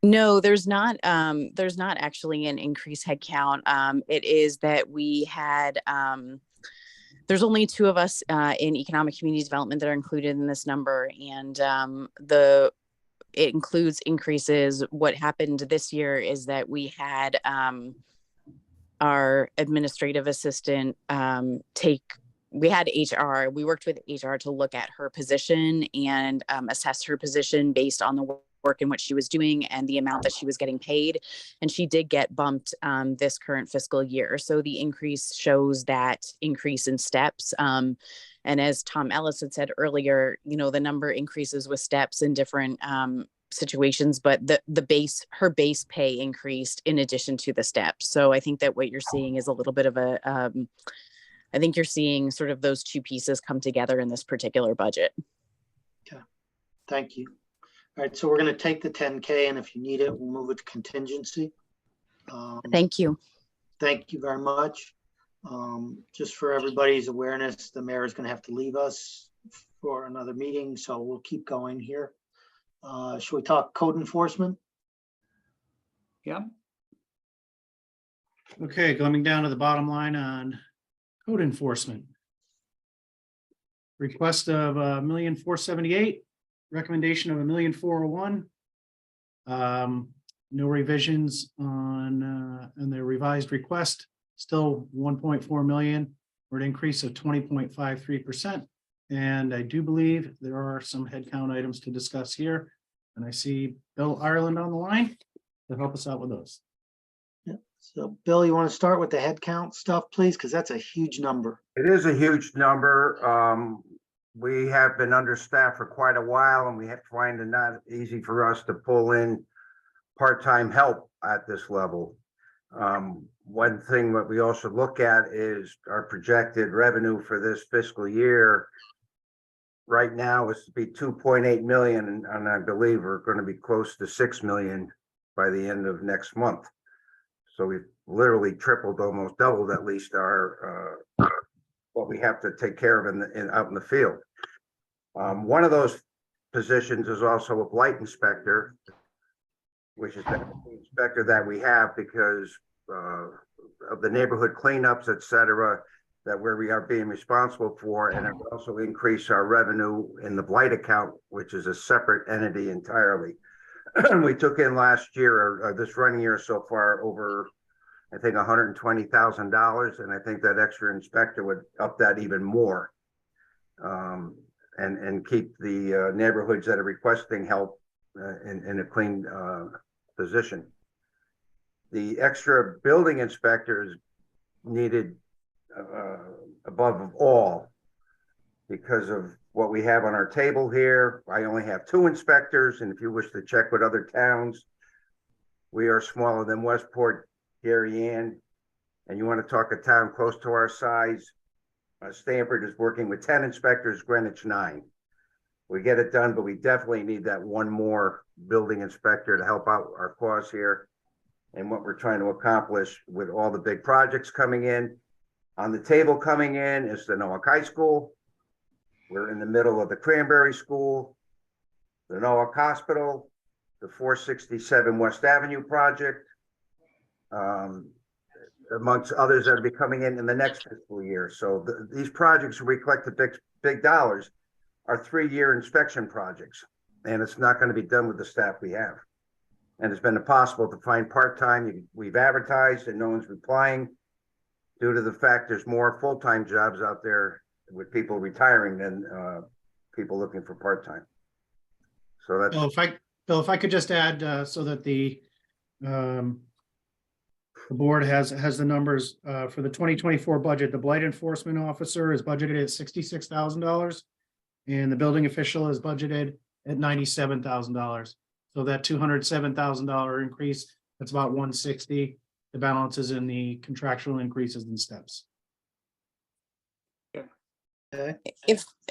No, there's not actually an increased headcount. It is that we had, there's only 2 of us in economic community development that are included in this number. And it includes increases. What happened this year is that we had our administrative assistant we had HR, we worked with HR to look at her position and assess her position based on the work in which she was doing and the amount that she was getting paid. And she did get bumped this current fiscal year. So the increase shows that increase in steps. And as Tom Ellis had said earlier, the number increases with steps in different situations, but her base pay increased in addition to the steps. So I think that what you're seeing is a little bit of I think you're seeing sort of those 2 pieces come together in this particular budget. Okay, thank you. All right, so we're going to take the 10K, and if you need it, we'll move it to contingency. Thank you. Thank you very much. Just for everybody's awareness, the mayor is going to have to leave us for another meeting, so we'll keep going here. Should we talk code enforcement? Yeah. Okay, coming down to the bottom line on code enforcement. Request of $1,478,000, recommendation of $1,401,000. No revisions on the revised request, still 1.4 million, or an increase of 20.53%. And I do believe there are some headcount items to discuss here. And I see Bill Ireland on the line to help us out with those. Yeah. So Bill, you want to start with the headcount stuff, please? Because that's a huge number. It is a huge number. We have been understaffed for quite a while, and we have to find it not easy for us to pull in part-time help at this level. One thing that we also look at is our projected revenue for this fiscal year. Right now is to be 2.8 million, and I believe we're going to be close to 6 million by the end of next month. So we've literally tripled, almost doubled at least our what we have to take care of out in the field. One of those positions is also a blight inspector, which is the inspector that we have because of the neighborhood cleanups, et cetera, that we are being responsible for, and it will also increase our revenue in the blight account, which is a separate entity entirely. We took in last year, or this running year so far, over, I think, $120,000, and I think that extra inspector would up that even more, and keep the neighborhoods that are requesting help in a clean position. The extra building inspectors needed above all because of what we have on our table here. I only have 2 inspectors, and if you wish to check with other towns, we are smaller than Westport, Darien, and you want to talk a town close to our size, Stamford is working with 10 inspectors, Greenwich 9. We get it done, but we definitely need that one more building inspector to help out our cause here and what we're trying to accomplish with all the big projects coming in. On the table coming in is the Noack High School. We're in the middle of the Cranberry School, the Noack Hospital, the 467 West Avenue project, amongst others that will be coming in the next fiscal year. So these projects we collect the big dollars are 3-year inspection projects, and it's not going to be done with the staff we have. And it's been impossible to find part-time. We've advertised and no one's replying due to the fact there's more full-time jobs out there with people retiring than people looking for part-time. So that's. Bill, if I could just add, so that the board has the numbers for the 2024 budget. The blight enforcement officer is budgeted at $66,000, and the building official is budgeted at $97,000. So that $207,000 increase, that's about 160. The balance is in the contractual increases and steps. Okay.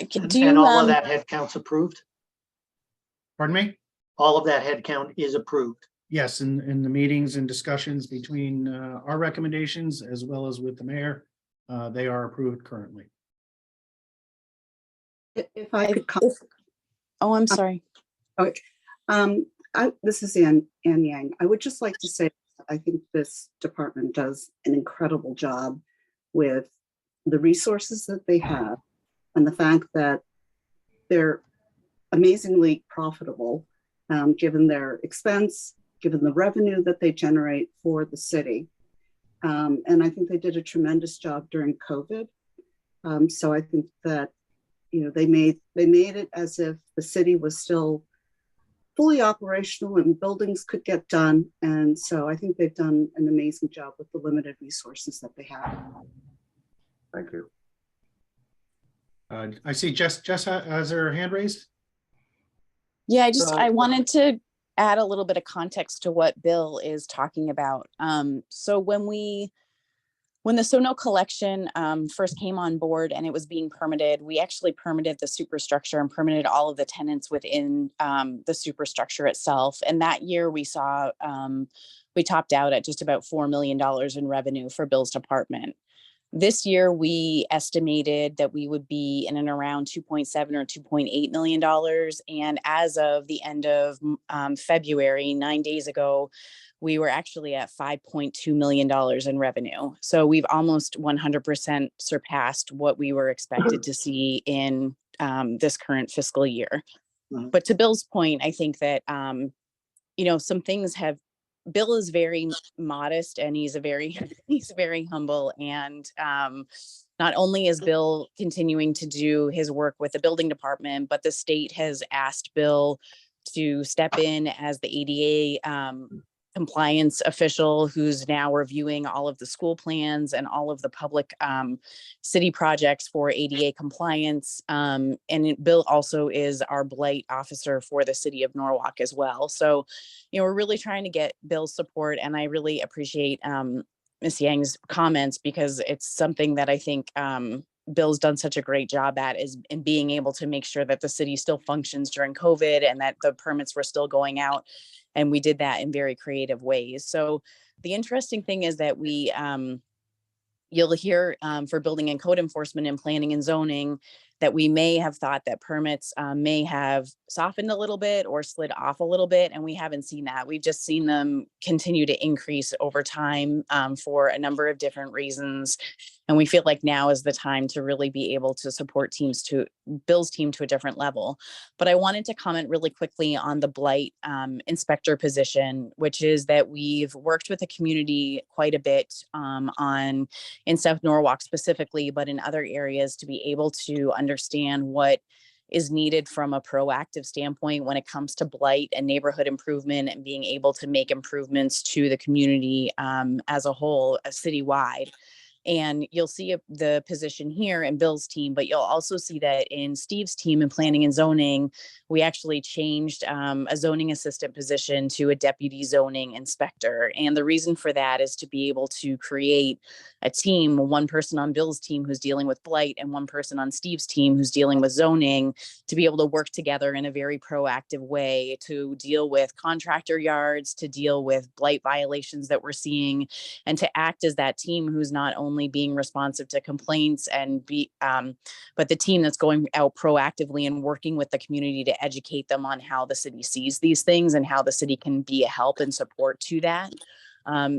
Do you, And all of that headcount's approved? Pardon me? All of that headcount is approved. Yes, in the meetings and discussions between our recommendations as well as with the mayor, they are approved currently. If I could. Oh, I'm sorry. Okay. This is Ann Yang. I would just like to say, I think this department does an incredible job with the resources that they have and the fact that they're amazingly profitable, given their expense, given the revenue that they generate for the city. And I think they did a tremendous job during COVID. So I think that, you know, they made it as if the city was still fully operational and buildings could get done. And so I think they've done an amazing job with the limited resources that they have. Thank you. I see Jess has her hand raised. Yeah, I wanted to add a little bit of context to what Bill is talking about. So when the Sono collection first came on board and it was being permitted, we actually permitted the superstructure and permitted all of the tenants within the superstructure itself. And that year we saw, we topped out at just about $4 million in revenue for Bill's department. This year, we estimated that we would be in and around $2.7 or $2.8 million. And as of the end of February, 9 days ago, we were actually at $5.2 million in revenue. So we've almost 100% surpassed what we were expected to see in this current fiscal year. Mhm. But to Bill's point, I think that, you know, some things have, Bill is very modest and he's very humble. And not only is Bill continuing to do his work with the building department, but the state has asked Bill to step in as the ADA compliance official who's now reviewing all of the school plans and all of the public city projects for ADA compliance. And Bill also is our blight officer for the city of Norwalk as well. So, you know, we're really trying to get Bill's support, and I really appreciate Ms. Yang's comments, because it's something that I think Bill's done such a great job at, is in being able to make sure that the city still functions during COVID and that the permits were still going out. And we did that in very creative ways. So the interesting thing is that we you'll hear for building and code enforcement and planning and zoning that we may have thought that permits may have softened a little bit or slid off a little bit, and we haven't seen that. We've just seen them continue to increase over time for a number of different reasons. And we feel like now is the time to really be able to support teams to Bill's team to a different level. But I wanted to comment really quickly on the blight inspector position, which is that we've worked with the community quite a bit in South Norwalk specifically, but in other areas to be able to understand what is needed from a proactive standpoint when it comes to blight and neighborhood improvement and being able to make improvements to the community as a whole, citywide. And you'll see the position here in Bill's team, but you'll also see that in Steve's team in planning and zoning, we actually changed a zoning assistant position to a deputy zoning inspector. And the reason for that is to be able to create a team, one person on Bill's team who's dealing with blight and one person on Steve's team who's dealing with zoning, to be able to work together in a very proactive way to deal with contractor yards, to deal with blight violations that we're seeing, and to act as that team who's not only being responsive to complaints and but the team that's going out proactively and working with the community to educate them on how the city sees these things and how the city can be a help and support to that.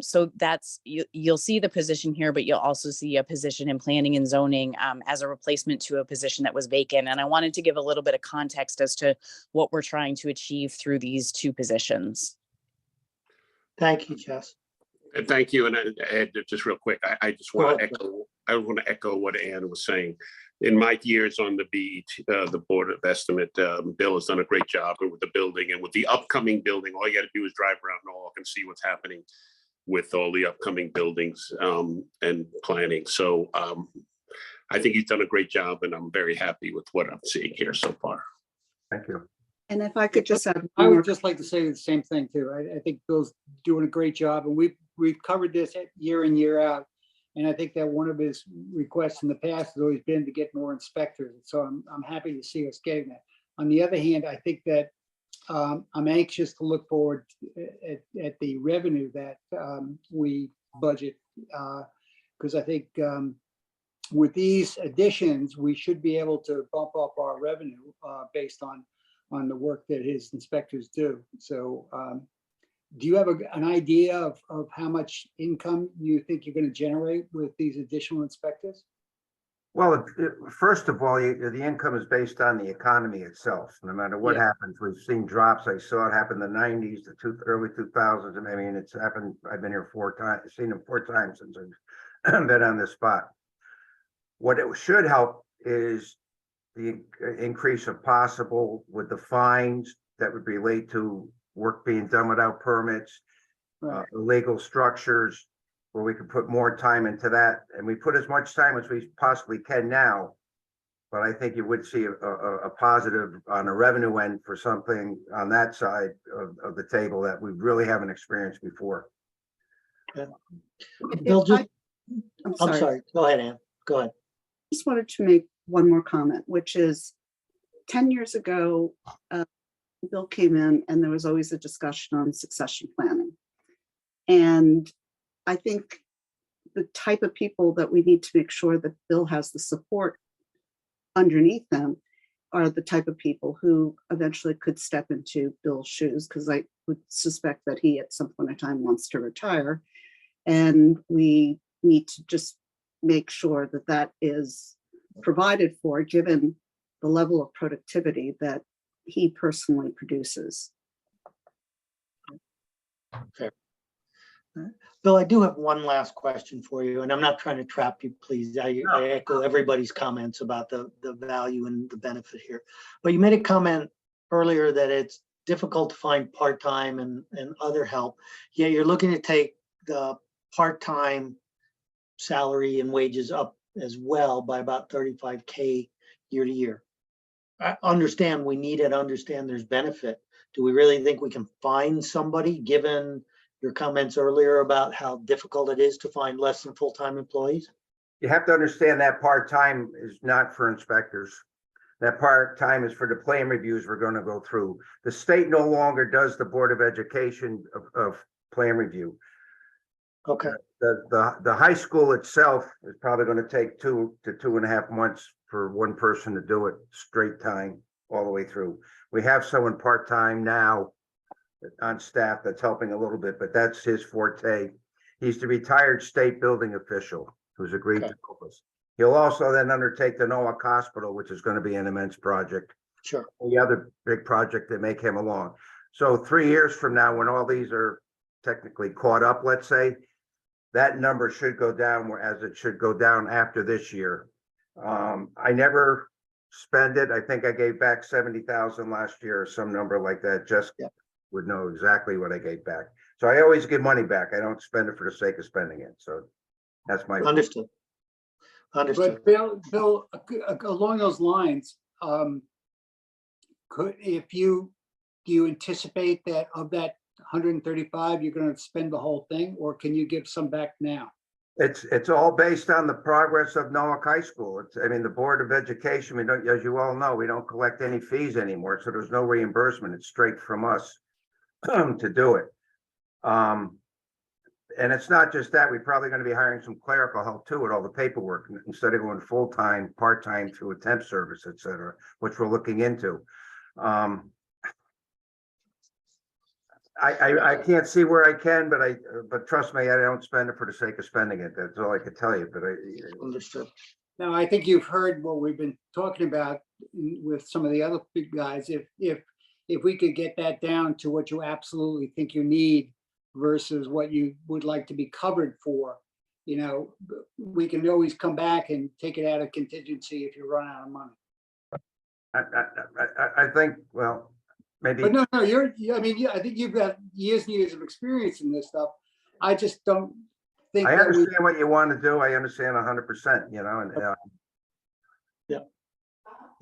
So that's, you'll see the position here, but you'll also see a position in planning and zoning as a replacement to a position that was vacant. And I wanted to give a little bit of context as to what we're trying to achieve through these two positions. Thank you, Jess. And thank you. And Ed, just real quick, I just want to echo what Ann was saying. In my years on the BET, the Board of Estimate, Bill has done a great job with the building and with the upcoming building. All you got to do is drive around Norwalk and see what's happening with all the upcoming buildings and planning. So I think he's done a great job, and I'm very happy with what I'm seeing here so far. Thank you. And if I could just add, I would just like to say the same thing too. I think Bill's doing a great job, and we've covered this year in, year out. And I think that one of his requests in the past has always been to get more inspectors. So I'm happy to see us getting that. On the other hand, I think that I'm anxious to look forward at the revenue that we budget, because I think with these additions, we should be able to bump up our revenue based on the work that his inspectors do. So do you have an idea of how much income you think you're going to generate with these additional inspectors? Well, first of all, the income is based on the economy itself. No matter what happens, we've seen drops. I saw it happen in the 90s, the early 2000s. I mean, it's happened. I've been here 4 times, seen it 4 times since I've been on this spot. What it should help is the increase of possible with the fines that would relate to work being done without permits, illegal structures, where we could put more time into that. And we put as much time as we possibly can now, but I think you would see a positive on a revenue end for something on that side of the table that we really haven't experienced before. Bill, I'm sorry. Go ahead, Ann. Go ahead. Just wanted to make one more comment, which is 10 years ago, Bill came in and there was always a discussion on succession planning. And I think the type of people that we need to make sure that Bill has the support underneath them are the type of people who eventually could step into Bill's shoes, because I would suspect that he at some point in time wants to retire. And we need to just make sure that that is provided for, given the level of productivity that he personally produces. Fair. Bill, I do have one last question for you, and I'm not trying to trap you, please. I echo everybody's comments about the value and the benefit here. But you made a comment earlier that it's difficult to find part-time and other help. Yeah, you're looking to take the part-time salary and wages up as well by about 35K year to year. I understand we need it, understand there's benefit. Do we really think we can find somebody, given your comments earlier about how difficult it is to find less than full-time employees? You have to understand that part-time is not for inspectors. That part-time is for the plan reviews we're going to go through. The state no longer does the Board of Education of plan review. Okay, The high school itself is probably gonna take 2 to 2.5 months for one person to do it straight time all the way through. We have someone part-time now on staff that's helping a little bit, but that's his forte. He's the retired state building official who's agreed to Okay. help us. He'll also then undertake the Norwalk Hospital, which is gonna be an immense project. sure. The other big project that may come along. So 3 years from now, when all these are technically caught up, let's say, that number should go down as it should go down after this year. I never spend it. I think I gave back 70,000 last year or some number like that. Just Yep. would know exactly what I gave back. So I always give money back. I don't spend it for the sake of spending it. So that's my. Understood. Understood. But Bill, along those lines, do you anticipate that of that 135, you're gonna spend the whole thing, or can you give some back now? It's all based on the progress of Norwalk High School. I mean, the Board of Education, we don't, as you all know, we don't collect any fees anymore, so there's no reimbursement. It's straight from us to do it. And it's not just that, we're probably gonna be hiring some clerical help too with all the paperwork, instead of going full-time, part-time through a temp service, et cetera, which we're looking into. I can't see where I can, but trust me, I don't spend it for the sake of spending it. That's all I can tell you, but Understood. Now, I think you've heard what we've been talking about with some of the other big guys. If we could get that down to what you absolutely think you need versus what you would like to be covered for, we can always come back and take it out of contingency if you run out of money. I think, well, maybe. But no, I think you've got years and years of experience in this stuff. I just don't think I that we, understand what you want to do. I understand 100%, and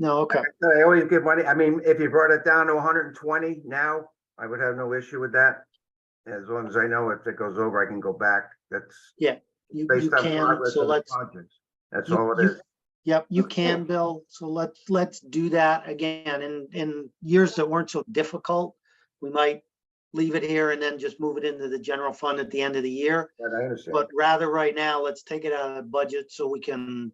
No, okay. I always give money. I mean, if you brought it down to 120 now, I would have no issue with that. As long as I know if it goes over, I can go back. That's You based on can, progress so of the let's, projects. That's you- all it you- is. yep, you can, Bill. So let's do that again. In years that weren't so difficult, we might leave it here and then just move it into the general fund at the end of the year. But I understand. But rather right now, let's take it out of the budget so we can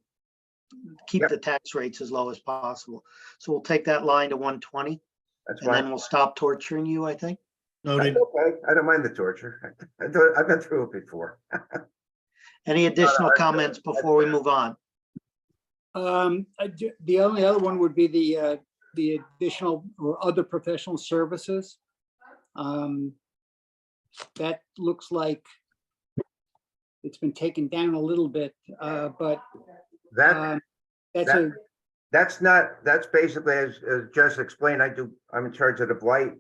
keep Yep. the tax rates as low as possible. So we'll take that line to 120 That's and then fine. we'll stop torturing you, I think. That's Noted. okay. I don't mind the torture. I've been through it before. Any additional that's- comments before we move on? the only other one would be the additional or other professional services. That looks like it's been taken down a little bit, but That, that's that- a, that's basically, as Jess explained, I'm in charge of the blight.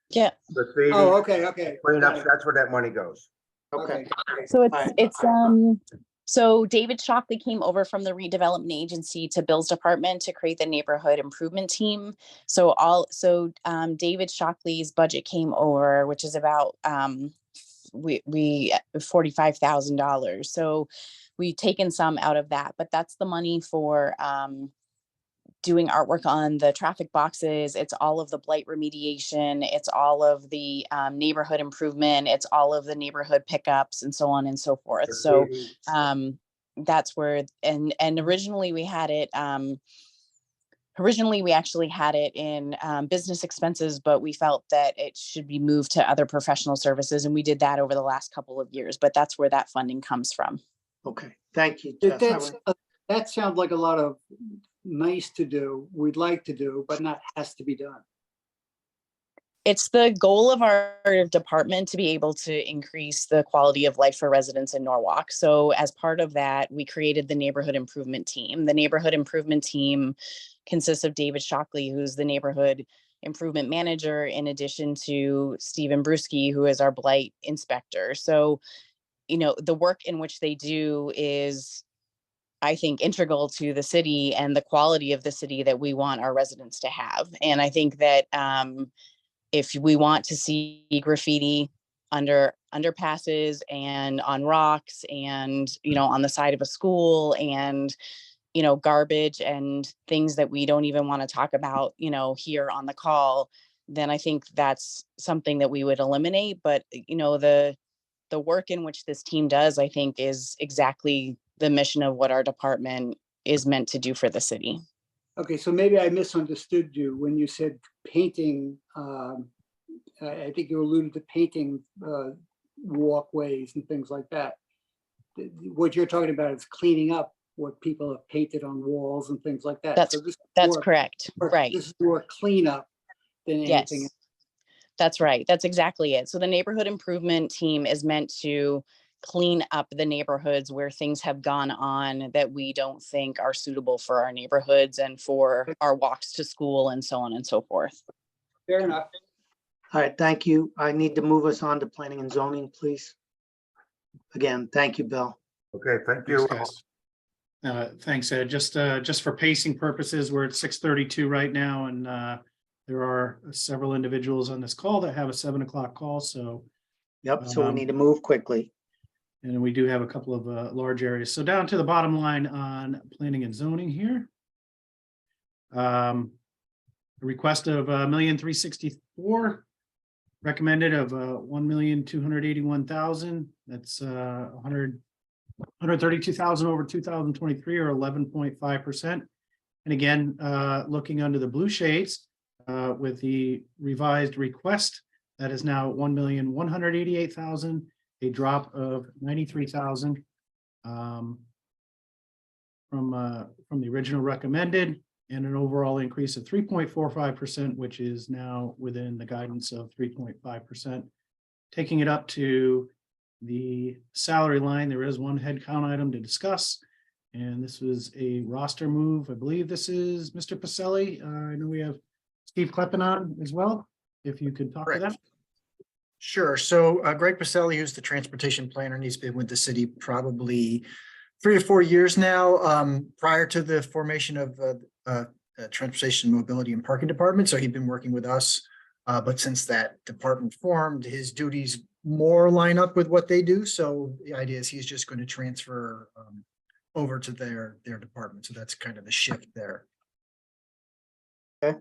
Yeah. Graffiti, okay. cleanups, that's where that money goes. Okay. So Alright. so David Shockley came over from the redevelopment agency to Bill's department to create the neighborhood improvement team. So David Shockley's budget came over, which is about we $45,000. So we've taken some out of that, but that's the money for doing artwork on the traffic boxes. It's all of the blight remediation. It's all of the neighborhood improvement. It's all of the neighborhood pickups and so on and so forth. So that's where, and originally we had it, originally we actually had it in business expenses, but we felt that it should be moved to other professional services. And we did that over the last couple of years, but that's where that funding comes from. Okay, thank you, Jess. That sounds like a lot of nice to do, we'd like to do, but not has to be done. It's the goal of our department to be able to increase the quality of life for residents in Norwalk. So as part of that, we created the neighborhood improvement team. The neighborhood improvement team consists of David Shockley, who's the neighborhood improvement manager, in addition to Stephen Bruschi, who is our blight inspector. So, the work in which they do is, I think, integral to the city and the quality of the city that we want our residents to have. And I think that if we want to see graffiti under underpasses and on rocks and, on the side of a school and, garbage and things that we don't even want to talk about, here on the call, then I think that's something that we would eliminate. But, the work in which this team does, I think, is exactly the mission of what our department is meant to do for the city. Okay, so maybe I misunderstood you when you said painting. I think you alluded to painting walkways and things like that. What you're talking about is cleaning up what people have painted on walls and things like that. That's So this is That's more- correct. Right. This is more cleanup than anything. Yes. That's right. That's exactly it. So the neighborhood improvement team is meant to clean up the neighborhoods where things have gone on that we don't think are suitable for our neighborhoods and for our walks to school and so on and so forth. Fair enough. All right, thank you. I need to move us on to planning and zoning, please. Again, thank you, Bill. Okay, thank Thanks, you. guys. Thanks, Ed. Just for pacing purposes, we're at 6:32 right now, and there are several individuals on this call that have a 7 o'clock call, so. Yep, so we need to move quickly. And we do have a couple of large areas. So down to the bottom line on planning and zoning here. A request of $1,364,000, recommended of $1,281,000. That's 132,000 over 2023, or 11.5%. And again, looking under the blue shades with the revised request, that is now $1,188,000, a drop of 93,000 from the original recommended, and an overall increase of 3.45%, which is now within the guidance of 3.5%. Taking it up to the salary line, there is one headcount item to discuss, and this was a roster move. I believe this is Mr. Pacelli. I know we have Steve Kleppen on as well, if you could talk to that. Sure. So Greg Pacelli, who's the transportation planner, and he's been with the city probably 3 or 4 years now, prior to the formation of the Transportation, Mobility, and Parking Department. So he'd been working with us, but since that department formed, his duties more line up with what they do. So the idea is he's just going to transfer over to their department. So that's kind of the shift there. Okay.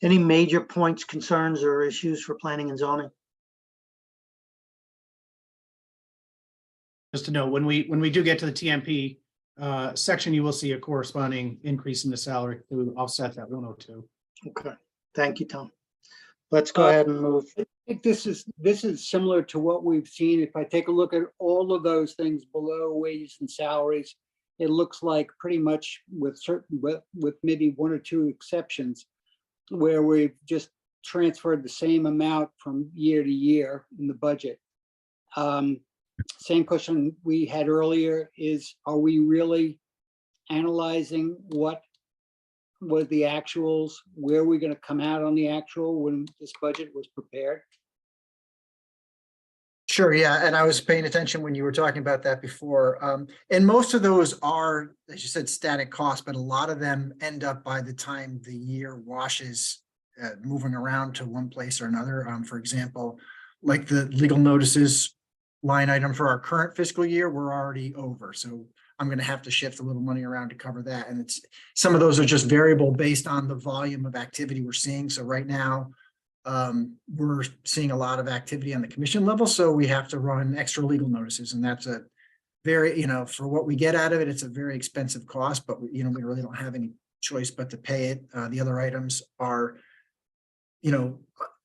Any major points, concerns, or issues for planning and zoning? Just to know, when we do get to the TMP section, you will see a corresponding increase in the salary to offset that 102. Okay, thank you, Tom. Let's go ahead and move. I think this is similar to what we've seen. If I take a look at all of those things below wages and salaries, it looks like pretty much with maybe 1 or 2 exceptions, where we've just transferred the same amount from year to year in the budget. Same question we had earlier is, are we really analyzing what was the actuals? Where are we going to come out on the actual when this budget was prepared? Sure, yeah, and I was paying attention when you were talking about that before. And most of those are, as you said, static costs, but a lot of them end up by the time the year washes, moving around to one place or another. For example, like the legal notices line item for our current fiscal year, we're already over. So I'm going to have to shift a little money around to cover that. And it's some of those are just variable based on the volume of activity we're seeing. So right now, we're seeing a lot of activity on the commission level, so we have to run extra legal notices, and that's a very, for what we get out of it, it's a very expensive cost, but we really don't have any choice but to pay it. The other items are,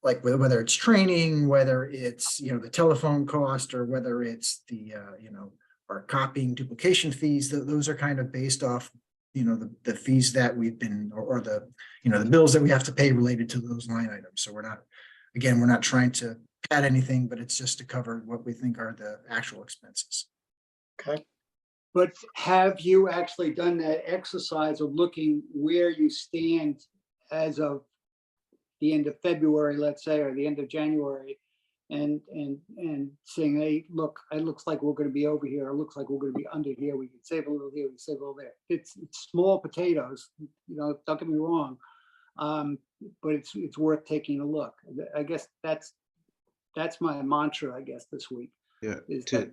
like whether it's training, whether it's, the telephone cost, or whether it's the, our copying duplication fees. Those are kind of based off, the fees that we've been, or the, the bills that we have to pay related to those line items. So we're not trying to add anything, but it's just to cover what we think are the actual expenses. Okay. But have you actually done that exercise of looking where you stand as of the end of February, let's say, or the end of January, and saying, hey, look, it looks like we're going to be over here. It looks like we're going to be under here. We can save a little here. We can save a little there. It's small potatoes, don't get me wrong, but it's worth taking a look. I guess that's my mantra, I guess, this week. Yeah. Is that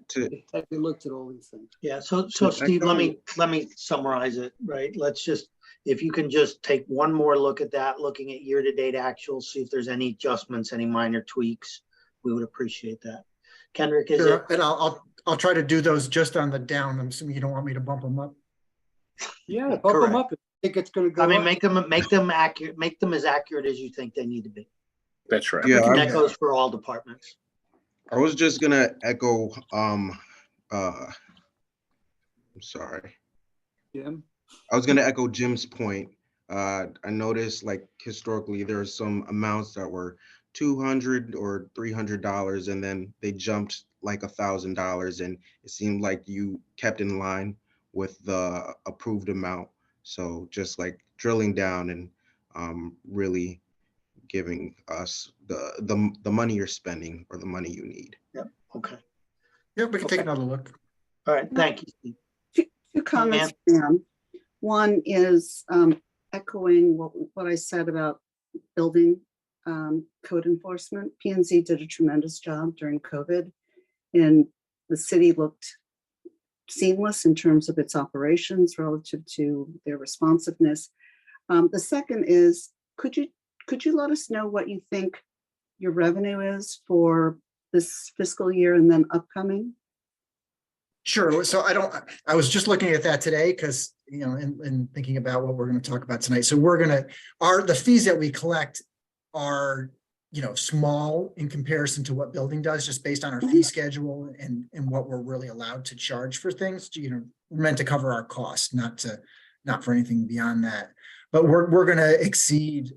we looked at all these things. Yeah. So Steve, let me summarize it. Right. Let's just, if you can just take one more look at that, looking at year-to-date actuals, see if there's any adjustments, any minor tweaks. we would appreciate that. Kendrick, is it? Sure, and I'll try to do those just on the down. I'm assuming you don't want me to bump them up. Yeah, bump them Correct. up. If you think it's gonna go I mean, up. make them accurate, make them as accurate as you think they need to be. That's right. Yeah, And that goes for all departments. I was just gonna echo, I'm sorry. Jim? I was gonna echo Jim's point. I noticed like historically, there are some amounts that were $200 or $300, and then they jumped like $1,000, and it seemed like you kept in line with the approved amount. So just like drilling down and really giving us the money you're spending or the money you need. Yep, okay. Yeah, we can take Okay. another look. All right, thank you, Steve. Two comments, Dan. One is echoing what I said about building code enforcement. P&Z did a tremendous job during COVID, and the city looked seamless in terms of its operations relative to their responsiveness. The second is, could you let us know what you think your revenue is for this fiscal year and then upcoming? Sure. So I was just looking at that today because, in thinking about what we're going to talk about tonight. So the fees that we collect are, small in comparison to what building does, just based on our fee schedule and what we're really allowed to charge for things. We're meant to cover our costs, not for anything beyond that. But we're going to exceed,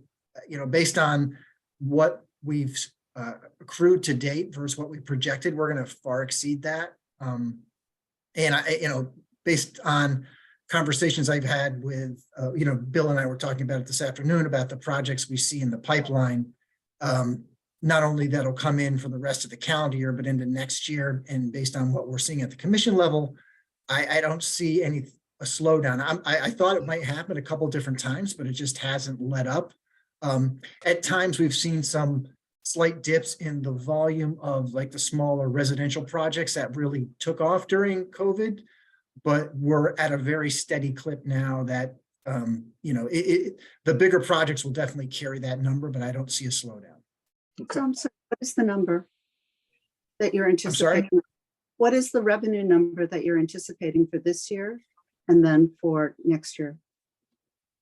based on what we've accrued to date versus what we projected, we're going to far exceed that. And based on conversations I've had with, Bill and I were talking about it this afternoon about the projects we see in the pipeline. Not only that'll come in for the rest of the calendar year, but into next year. And based on what we're seeing at the commission level, I don't see a slowdown. I thought it might happen a couple different times, but it just hasn't let up. At times we've seen some slight dips in the volume of like the smaller residential projects that really took off during COVID, but we're at a very steady clip now that, the bigger projects will definitely carry that number, but I don't see a slowdown. Okay. So I'm sorry, what is the number that you're I'm sorry? anticipating? What is the revenue number that you're anticipating for this year and then for next year?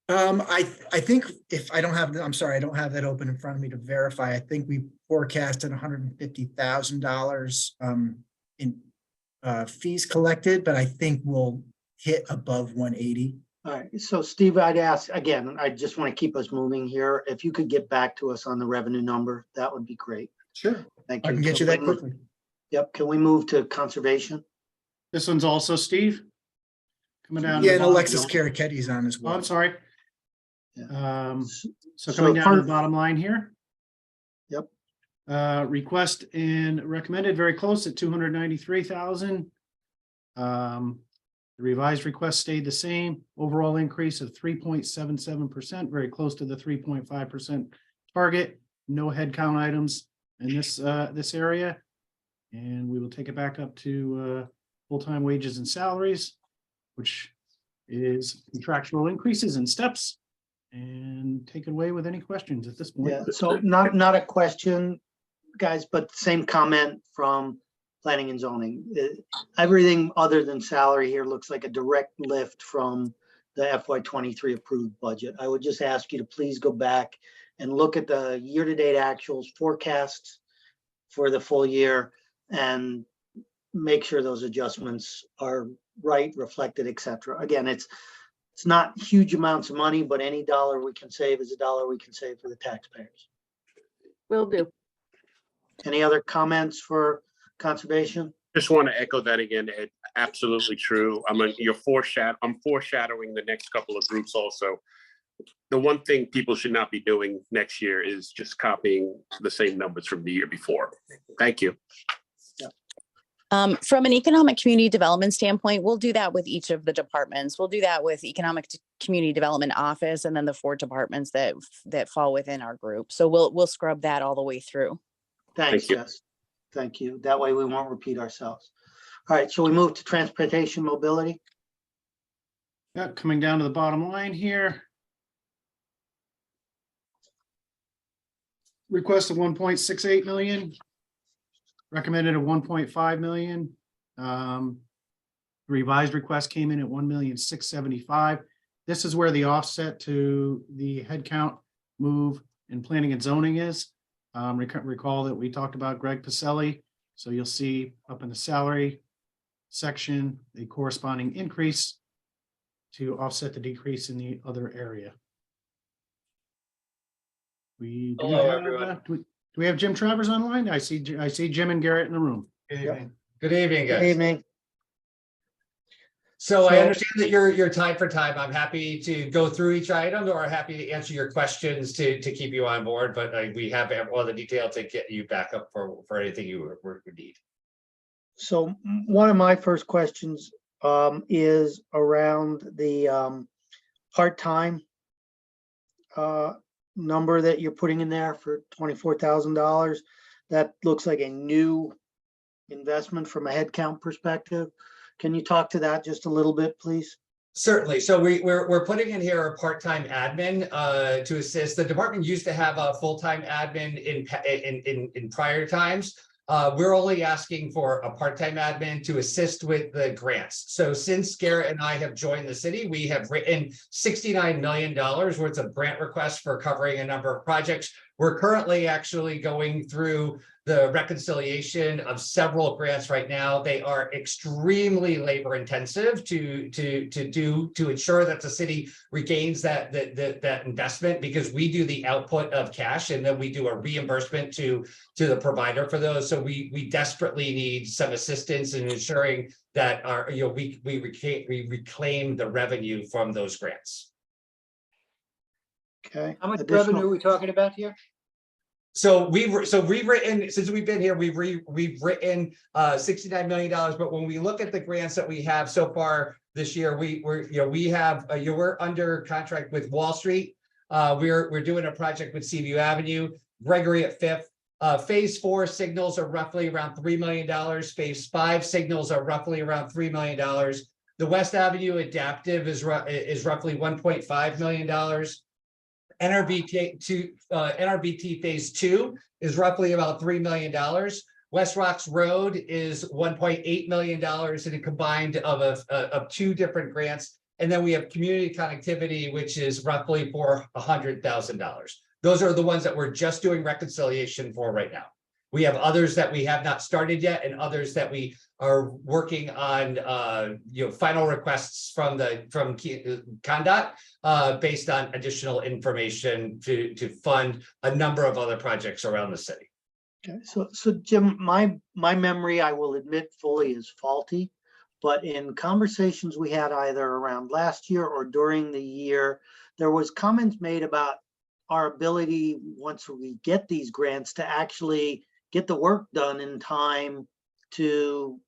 I think if I don't have, I'm sorry, I don't have that open in front of me to verify. I think we forecasted $150,000 in fees collected, but I think we'll hit above 180. All right, so Steve, I'd ask, again, I just want to keep us moving here. If you could get back to us on the revenue number, that would be great. Sure. Thank you. I can get you that quickly. Yep, can we move to conservation? This one's also Steve. Coming down. to Yeah, the and bottom. Alexis Karaketti's on as Oh, well. I'm sorry. Yeah. So coming down to the part- bottom line here. Yep. Request and recommended very close at 293,000. The revised request stayed the same, overall increase of 3.77%, very close to the 3.5% target. No headcount items in this area. And we will take it back up to full-time wages and salaries, which is contractual increases and steps. And take it away with any questions at this point. Yeah, so not a question, guys, but same comment from planning and zoning. Everything other than salary here looks like a direct lift from the FY23 approved budget. I would just ask you to please go back and look at the year-to-date actuals forecasts for the full year and make sure those adjustments are right, reflected, et cetera. Again, it's not huge amounts of money, but any dollar we can save is a dollar we can save for the taxpayers. Will do. Any other comments for conservation? Just want to echo that again, Ed. Absolutely true. I'm foreshadowing the next couple of groups also. The one thing people should not be doing next year is just copying the same numbers from the year before. Thank you. From an economic community development standpoint, we'll do that with each of the departments. We'll do that with community development office and then the 4 departments that fall within our group. So we'll scrub that all the way through. Thanks, Thank you. Jess. Thank you. That way we won't repeat ourselves. All right, shall we move to transportation mobility? Yeah, coming down to the bottom line here. Request of 1.68 million. recommended at 1.5 million. Revised request came in at 1,675,000. This is where the offset to the headcount move in planning and zoning is. Recall that we talked about Greg Pacelli. So you'll see up in the salary section, the corresponding increase to offset the decrease in the other area. We do Hello, have, everyone. do we have Jim Travers online? I see Jim and Garrett in the room. Good Yep. evening. Good evening, Good guys. evening. So I So- understand that you're time for time. I'm happy to go through each item or happy to answer your questions to keep you on board, but we have all the detail to get you back up for anything you would need. So one of my first questions is around the part-time number that you're putting in there for $24,000. That looks like a new investment from a headcount perspective. Can you talk to that just a little bit, please? Certainly. So we're putting in here a part-time admin to assist. The department used to have a full-time admin in prior times. We're only asking for a part-time admin to assist with the grants. So since Garrett and I have joined the city, we have written $69 million worth of grant requests for covering a number of projects. We're currently actually going through the reconciliation of several grants right now. They are extremely labor intensive to ensure that the city regains that investment, because we do the output of cash and then we do a reimbursement to the provider for those. So we desperately need some assistance in ensuring that we reclaim the revenue from those grants. Okay. How much Additional- revenue are we talking about here? So we've written, since we've been here, we've written $69 million. But when we look at the grants that we have so far this year, we're under contract with Wall Street. We're doing a project with Seaview Avenue, Gregory at Fifth. Phase 4 signals are roughly around $3 million. Phase 5 signals are roughly around $3 million. The West Avenue adaptive is roughly $1.5 million. NRBT phase 2 is roughly about $3 million. West Rocks Road is $1.8 million in a combined of two different grants. And then we have community connectivity, which is roughly for $100,000. Those are the ones that we're just doing reconciliation for right now. We have others that we have not started yet, and others that we are working on, final requests from CONDOT based on additional information to fund a number of other projects around the city. Okay, so Jim, my memory, I will admit fully, is faulty, but in conversations we had either around last year or during the year, there was comments made about our ability, once we get these grants, to actually get the work done in time to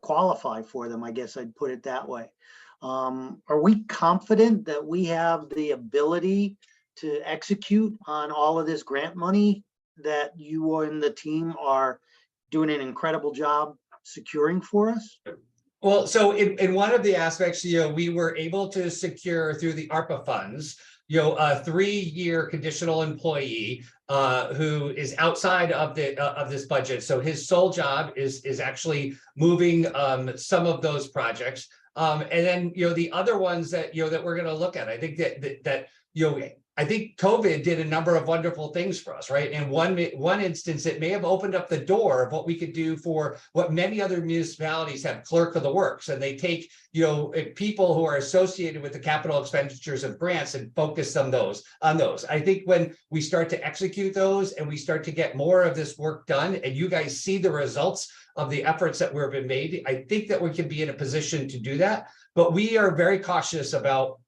qualify for them. I guess I'd put it that way. Are we confident that we have the ability to execute on all of this grant money that you and the team are doing an incredible job securing for us? Well, so in one of the aspects, we were able to secure through the ARPA funds, a 3-year conditional employee who is outside of this budget. So his sole job is actually moving some of those projects. And then the other ones that that we're going to look at. I think that I think COVID did a number of wonderful things for us, right? In one instance, it may have opened up the door of what we could do for what many other municipalities have clerk of the works, and they take people who are associated with the capital expenditures of grants and focus on those. I think when we start to execute those and we start to get more of this work done, and you guys see the results of the efforts that were been made, I think that we can be in a position to do that. But we are very cautious about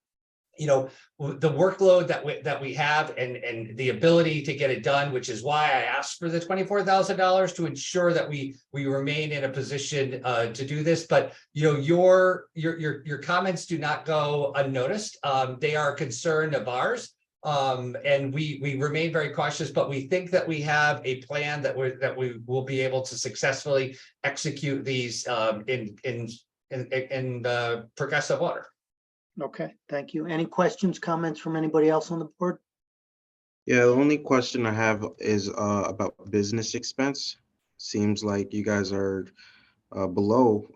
the workload that we have and the ability to get it done, which is why I asked for the $24,000 to ensure that we remain in a position to do this. But your comments do not go unnoticed. They are a concern of ours. And we remain very cautious, but we think that we have a plan that we will be able to successfully execute these in progressive order. Okay, thank you. Any questions, comments from anybody else on the board? Yeah, the only question I have is about business expense. seems like you guys are below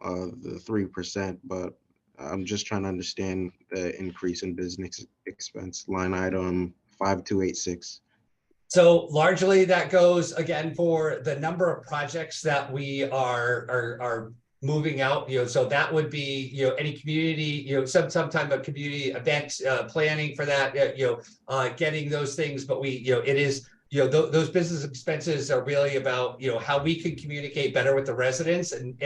the 3%, but I'm just trying to understand the increase in business expense line item 5286. So largely that goes again for the number of projects that we are moving out, so that would be, any community, some type of community event, planning for that, getting those things, but it is, those business expenses are really about, how we can communicate better with the residents and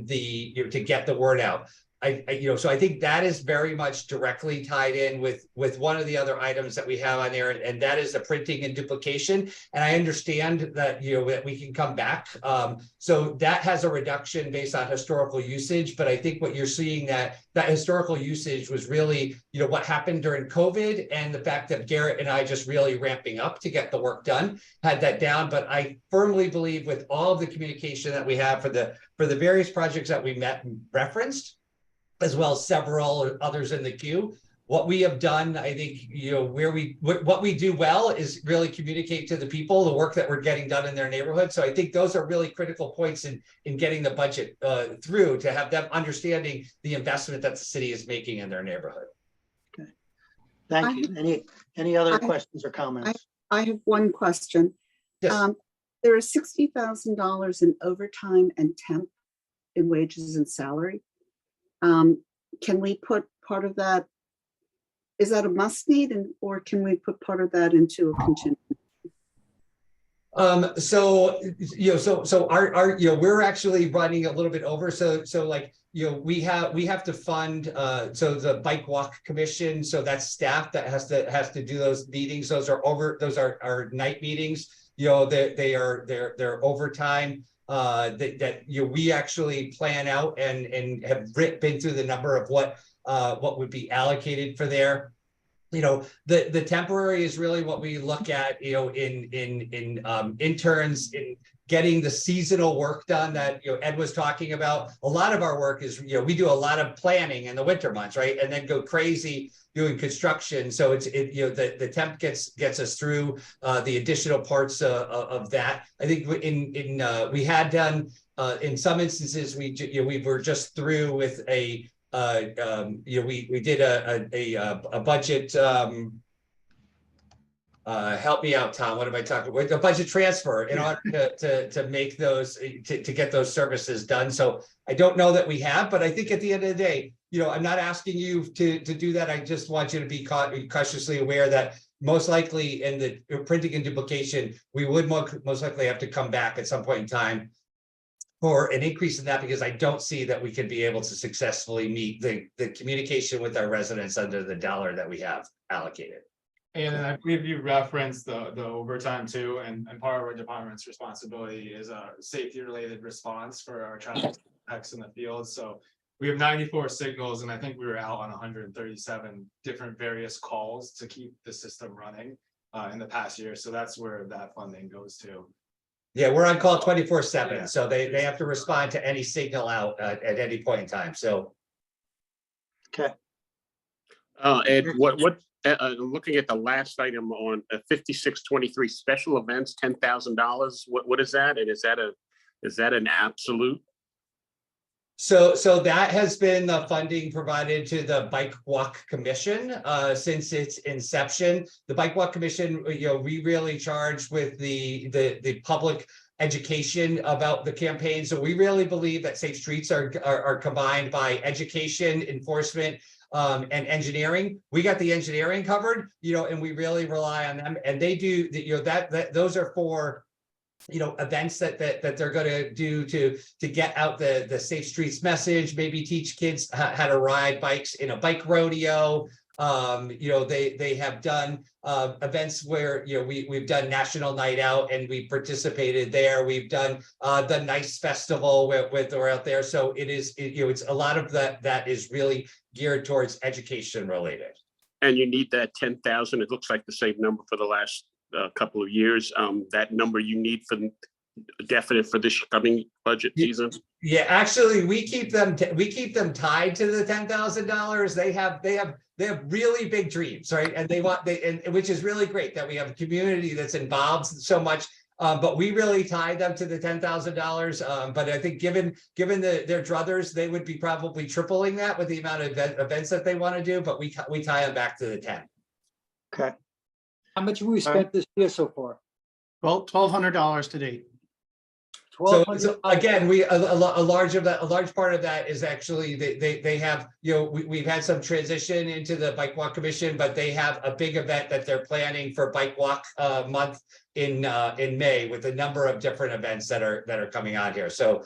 the, to get the word out. So I think that is very much directly tied in with one of the other items that we have on there, and that is the printing and duplication. And I understand that, that we can come back. So that has a reduction based on historical usage, but I think what you're seeing that historical usage was really, what happened during COVID, and the fact that Garrett and I just really ramping up to get the work done had that down. But I firmly believe with all of the communication that we have for the various projects that we met and referenced, as well as several others in the queue. What we have done, I think, what we do well is really communicate to the people the work that we're getting done in their neighborhood. So I think those are really critical points in getting the budget through, to have them understanding the investment that the city is making in their neighborhood. Okay, thank you. Any other questions or comments? I have one question. Yes. There is $60,000 in overtime and temp in wages and salary. Can we put part of that, is that a must need, or can we put part of that into a contingency? So our we're actually running a little bit over. So like, we have to fund, so the bike walk commission, so that's staff that has to do those meetings. Those are our night meetings, they're overtime. That we actually plan out and have been through the number of what would be allocated for there. The temporary is really what we look at, in interns, in getting the seasonal work done that, Ed was talking about. A lot of our work is, we do a lot of planning in the winter months, right? And then go crazy doing construction. So the temp gets us through the additional parts of that. I think we had done, in some instances, we were just through with we did a budget, help me out, Tom. What am I talking about? A budget transfer in order to make those, to get those services done. So I don't know that we have, but I think at the end of the day, I'm not asking you to do that. I just want you to be cautiously aware that most likely in the printing and duplication, we would most likely have to come back at some point in time for an increase in that, because I don't see that we could be able to successfully meet the communication with our residents under the dollar that we have allocated. And I believe you referenced the overtime too, and part of our department's responsibility is a safety related response for our traffic X in the field. So we have 94 signals, and I think we were out on 137 different various calls to keep the system running in the past year. So that's where that funding goes to. Yeah, we're on call 24/7, so they have to respond to any signal out at any point in time. So. Okay. Ed, what looking at the last item on 5623 special events, $10,000. What is that? And is that an absolute? So that has been the funding provided to the Bike Walk Commission since its inception. The Bike Walk Commission, we really charge with the public education about the campaign. So we really believe that safe streets are combined by education, enforcement, and engineering. We got the engineering covered, and we really rely on them. And they do, those are for events that they're going to do to get out the safe streets message, maybe teach kids how to ride bikes in a bike rodeo. They have done events where we've done National Night Out and we participated there. We've done the Nice Festival with we're out there. So it's a lot of that is really geared towards education related. And you need that 10,000. It looks like the same number for the last couple of years. That number you need for definite for this coming budget season. Yeah, actually, we keep them tied to the $10,000. They have really big dreams, right? And which is really great that we have a community that's involved so much. But we really tied them to the $10,000. But I think given their druthers, they would be probably tripling that with the amount of events that they want to do, but we tie them back to the 10. Okay. How much have we spent this year so far? Well, $1,200 to date. So, $1,200. again, a large part of that is actually they have, we've had some transition into the Bike Walk Commission, but they have a big event that they're planning for Bike Walk month in May with a number of different events that are coming on here. So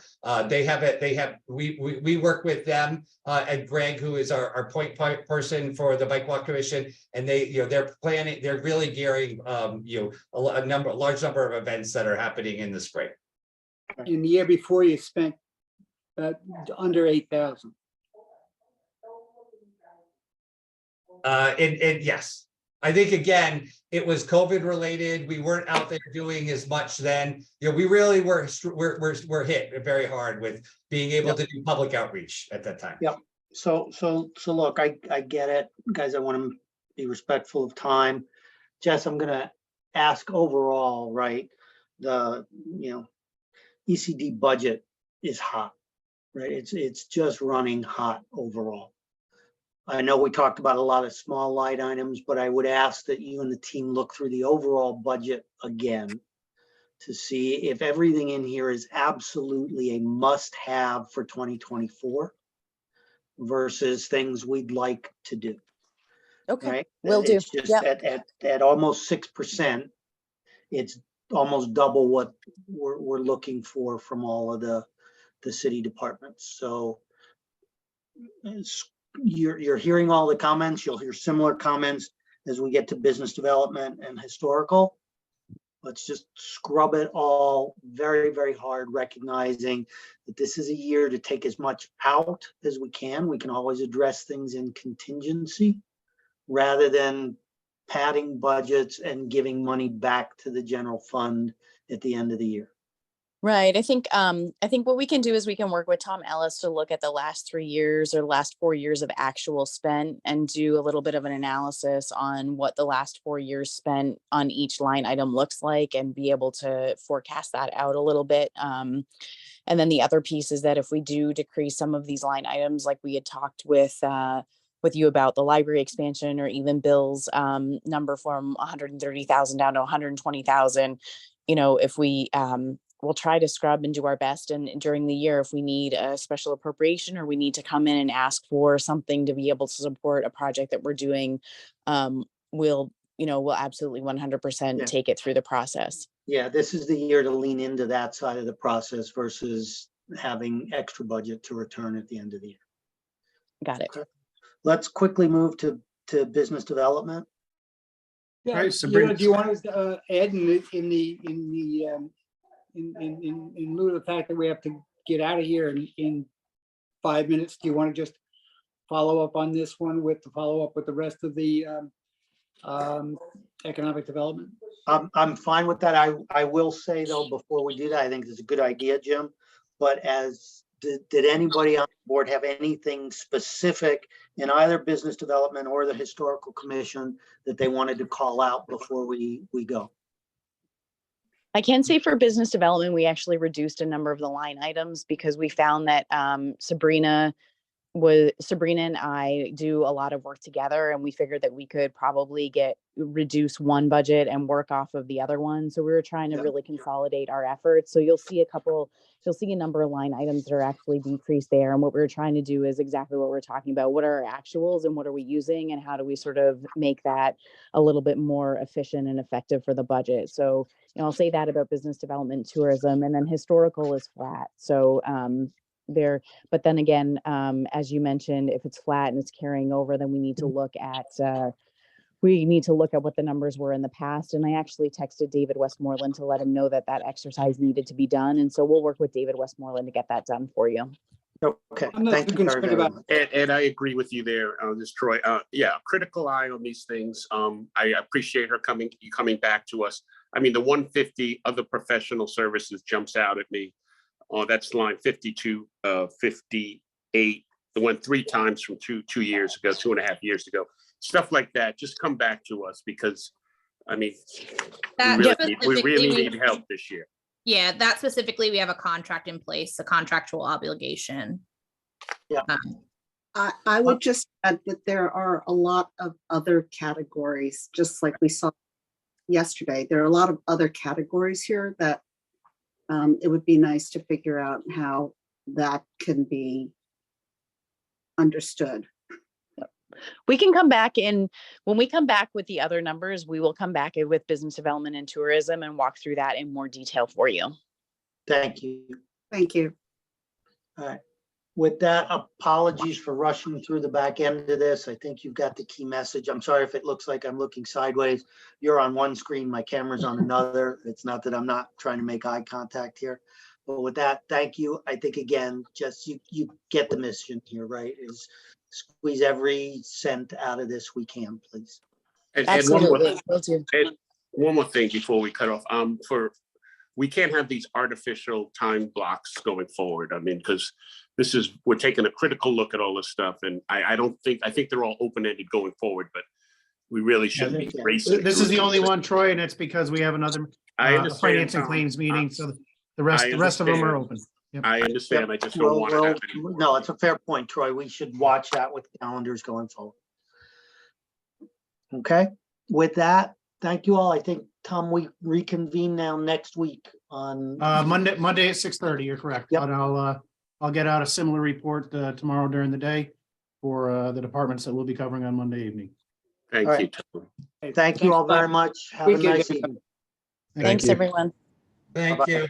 we work with them and Greg, who is our point person for the Bike Walk Commission, and they're planning, they're really gearing a large number of events that are happening in the spring. In the year before, you spent under 8,000. Yes, I think again, it was COVID related. We weren't out there doing as much then. We really were hit very hard with being able to do public outreach at that time. Yep. So look, I get it, guys. I want to be respectful of time. Jess, I'm gonna ask overall, right? The ECD budget is hot, right? It's just running hot overall. I know we talked about a lot of small line items, but I would ask that you and the team look through the overall budget again to see if everything in here is absolutely a must-have for 2024 versus things we'd like to do. Okay, Right? will do. It's just at almost 6%, it's almost double what we're looking for from all of the city departments. So you're hearing all the comments. You'll hear similar comments as we get to business development and historical. Let's just scrub it all very, very hard, recognizing that this is a year to take as much out as we can. We can always address things in contingency rather than padding budgets and giving money back to the general fund at the end of the year. Right. I think what we can do is we can work with Tom Ellis to look at the last 3 years or last 4 years of actual spent and do a little bit of an analysis on what the last 4 years spent on each line item looks like and be able to forecast that out a little bit. And then the other piece is that if we do decrease some of these line items, like we had talked with you about the library expansion or even Bill's number from 130,000 down to 120,000, if we we'll try to scrub and do our best. And during the year, if we need a special appropriation or we need to come in and ask for something to be able to support a project that we're doing, we'll absolutely 100% take it through the process. Yeah, this is the year to lean into that side of the process versus having extra budget to return at the end of the year. Got it. Okay. Let's quickly move to business development. Yeah, Right, Sabrina. do you want to add in lieu of the fact that we have to get out of here in 5 minutes, do you want to just follow up on this one with the rest of the economic development? I'm fine with that. I will say though, before we do that, I think it's a good idea, Jim. But did anybody on the board have anything specific in either business development or the historical commission that they wanted to call out before we go? I can say for business development, we actually reduced a number of the line items because we found that Sabrina and I do a lot of work together, and we figured that we could probably reduce one budget and work off of the other one. So we were trying to really consolidate our efforts. So you'll see a number of line items that are actually decreased there. And what we were trying to do is exactly what we're talking about. What are our actuals and what are we using, and how do we sort of make that a little bit more efficient and effective for the budget? So I'll say that about business development, tourism, and then historical is flat. So but then again, as you mentioned, if it's flat and it's carrying over, then we need to look at what the numbers were in the past. And I actually texted David Westmoreland to let him know that exercise needed to be done. And so we'll work with David Westmoreland to get that done for you. Okay, thank you very much. And I agree with you there, this Troy. Yeah, critical eye on these things. I appreciate her coming back to us. I mean, the 150 other professional services jumps out at me. That's line 52, 58. It went 3 times from 2 years ago, 2.5 years ago. Stuff like that. Just come back to us because I mean, That we specifically, really we- need help this year. Yeah, that specifically, we have a contract in place, a contractual obligation. Yeah. I would just add that there are a lot of other categories, just like we saw yesterday. There are a lot of other categories here that it would be nice to figure out how that can be understood. We can come back and when we come back with the other numbers, we will come back with business development and tourism and walk through that in more detail for you. Thank you. Thank you. All right. With that, apologies for rushing through the back end of this. I think you've got the key message. I'm sorry if it looks like I'm looking sideways. You're on one screen, my camera's on another. It's not that I'm not trying to make eye contact here. But with that, thank you. I think again, just you get the mission here, right? Is squeeze every cent out of this we can, please. And Absolutely. Will do. one more thing before we cut off, we can't have these artificial time blocks going forward. I mean, because we're taking a critical look at all this stuff, and I think they're all open-ended going forward, but we really shouldn't be racing. This is the only one, Troy, and it's because we have another I understand, finance and Tom. claims meeting, so the rest of them are open. Yep. I understand. I just don't want to have any. No, it's a fair point, Troy. We should watch that with calendars going forward. Okay, with that, thank you all. I think, Tom, we reconvene now next week on Monday at 6:30, you're correct. Yep. And I'll get out a similar report tomorrow during the day for the departments that we'll be covering on Monday evening. Thank All you, right. Tom. Thank you all very much. Have a Weekend, nice guys. evening. Thanks, everyone. Thank you.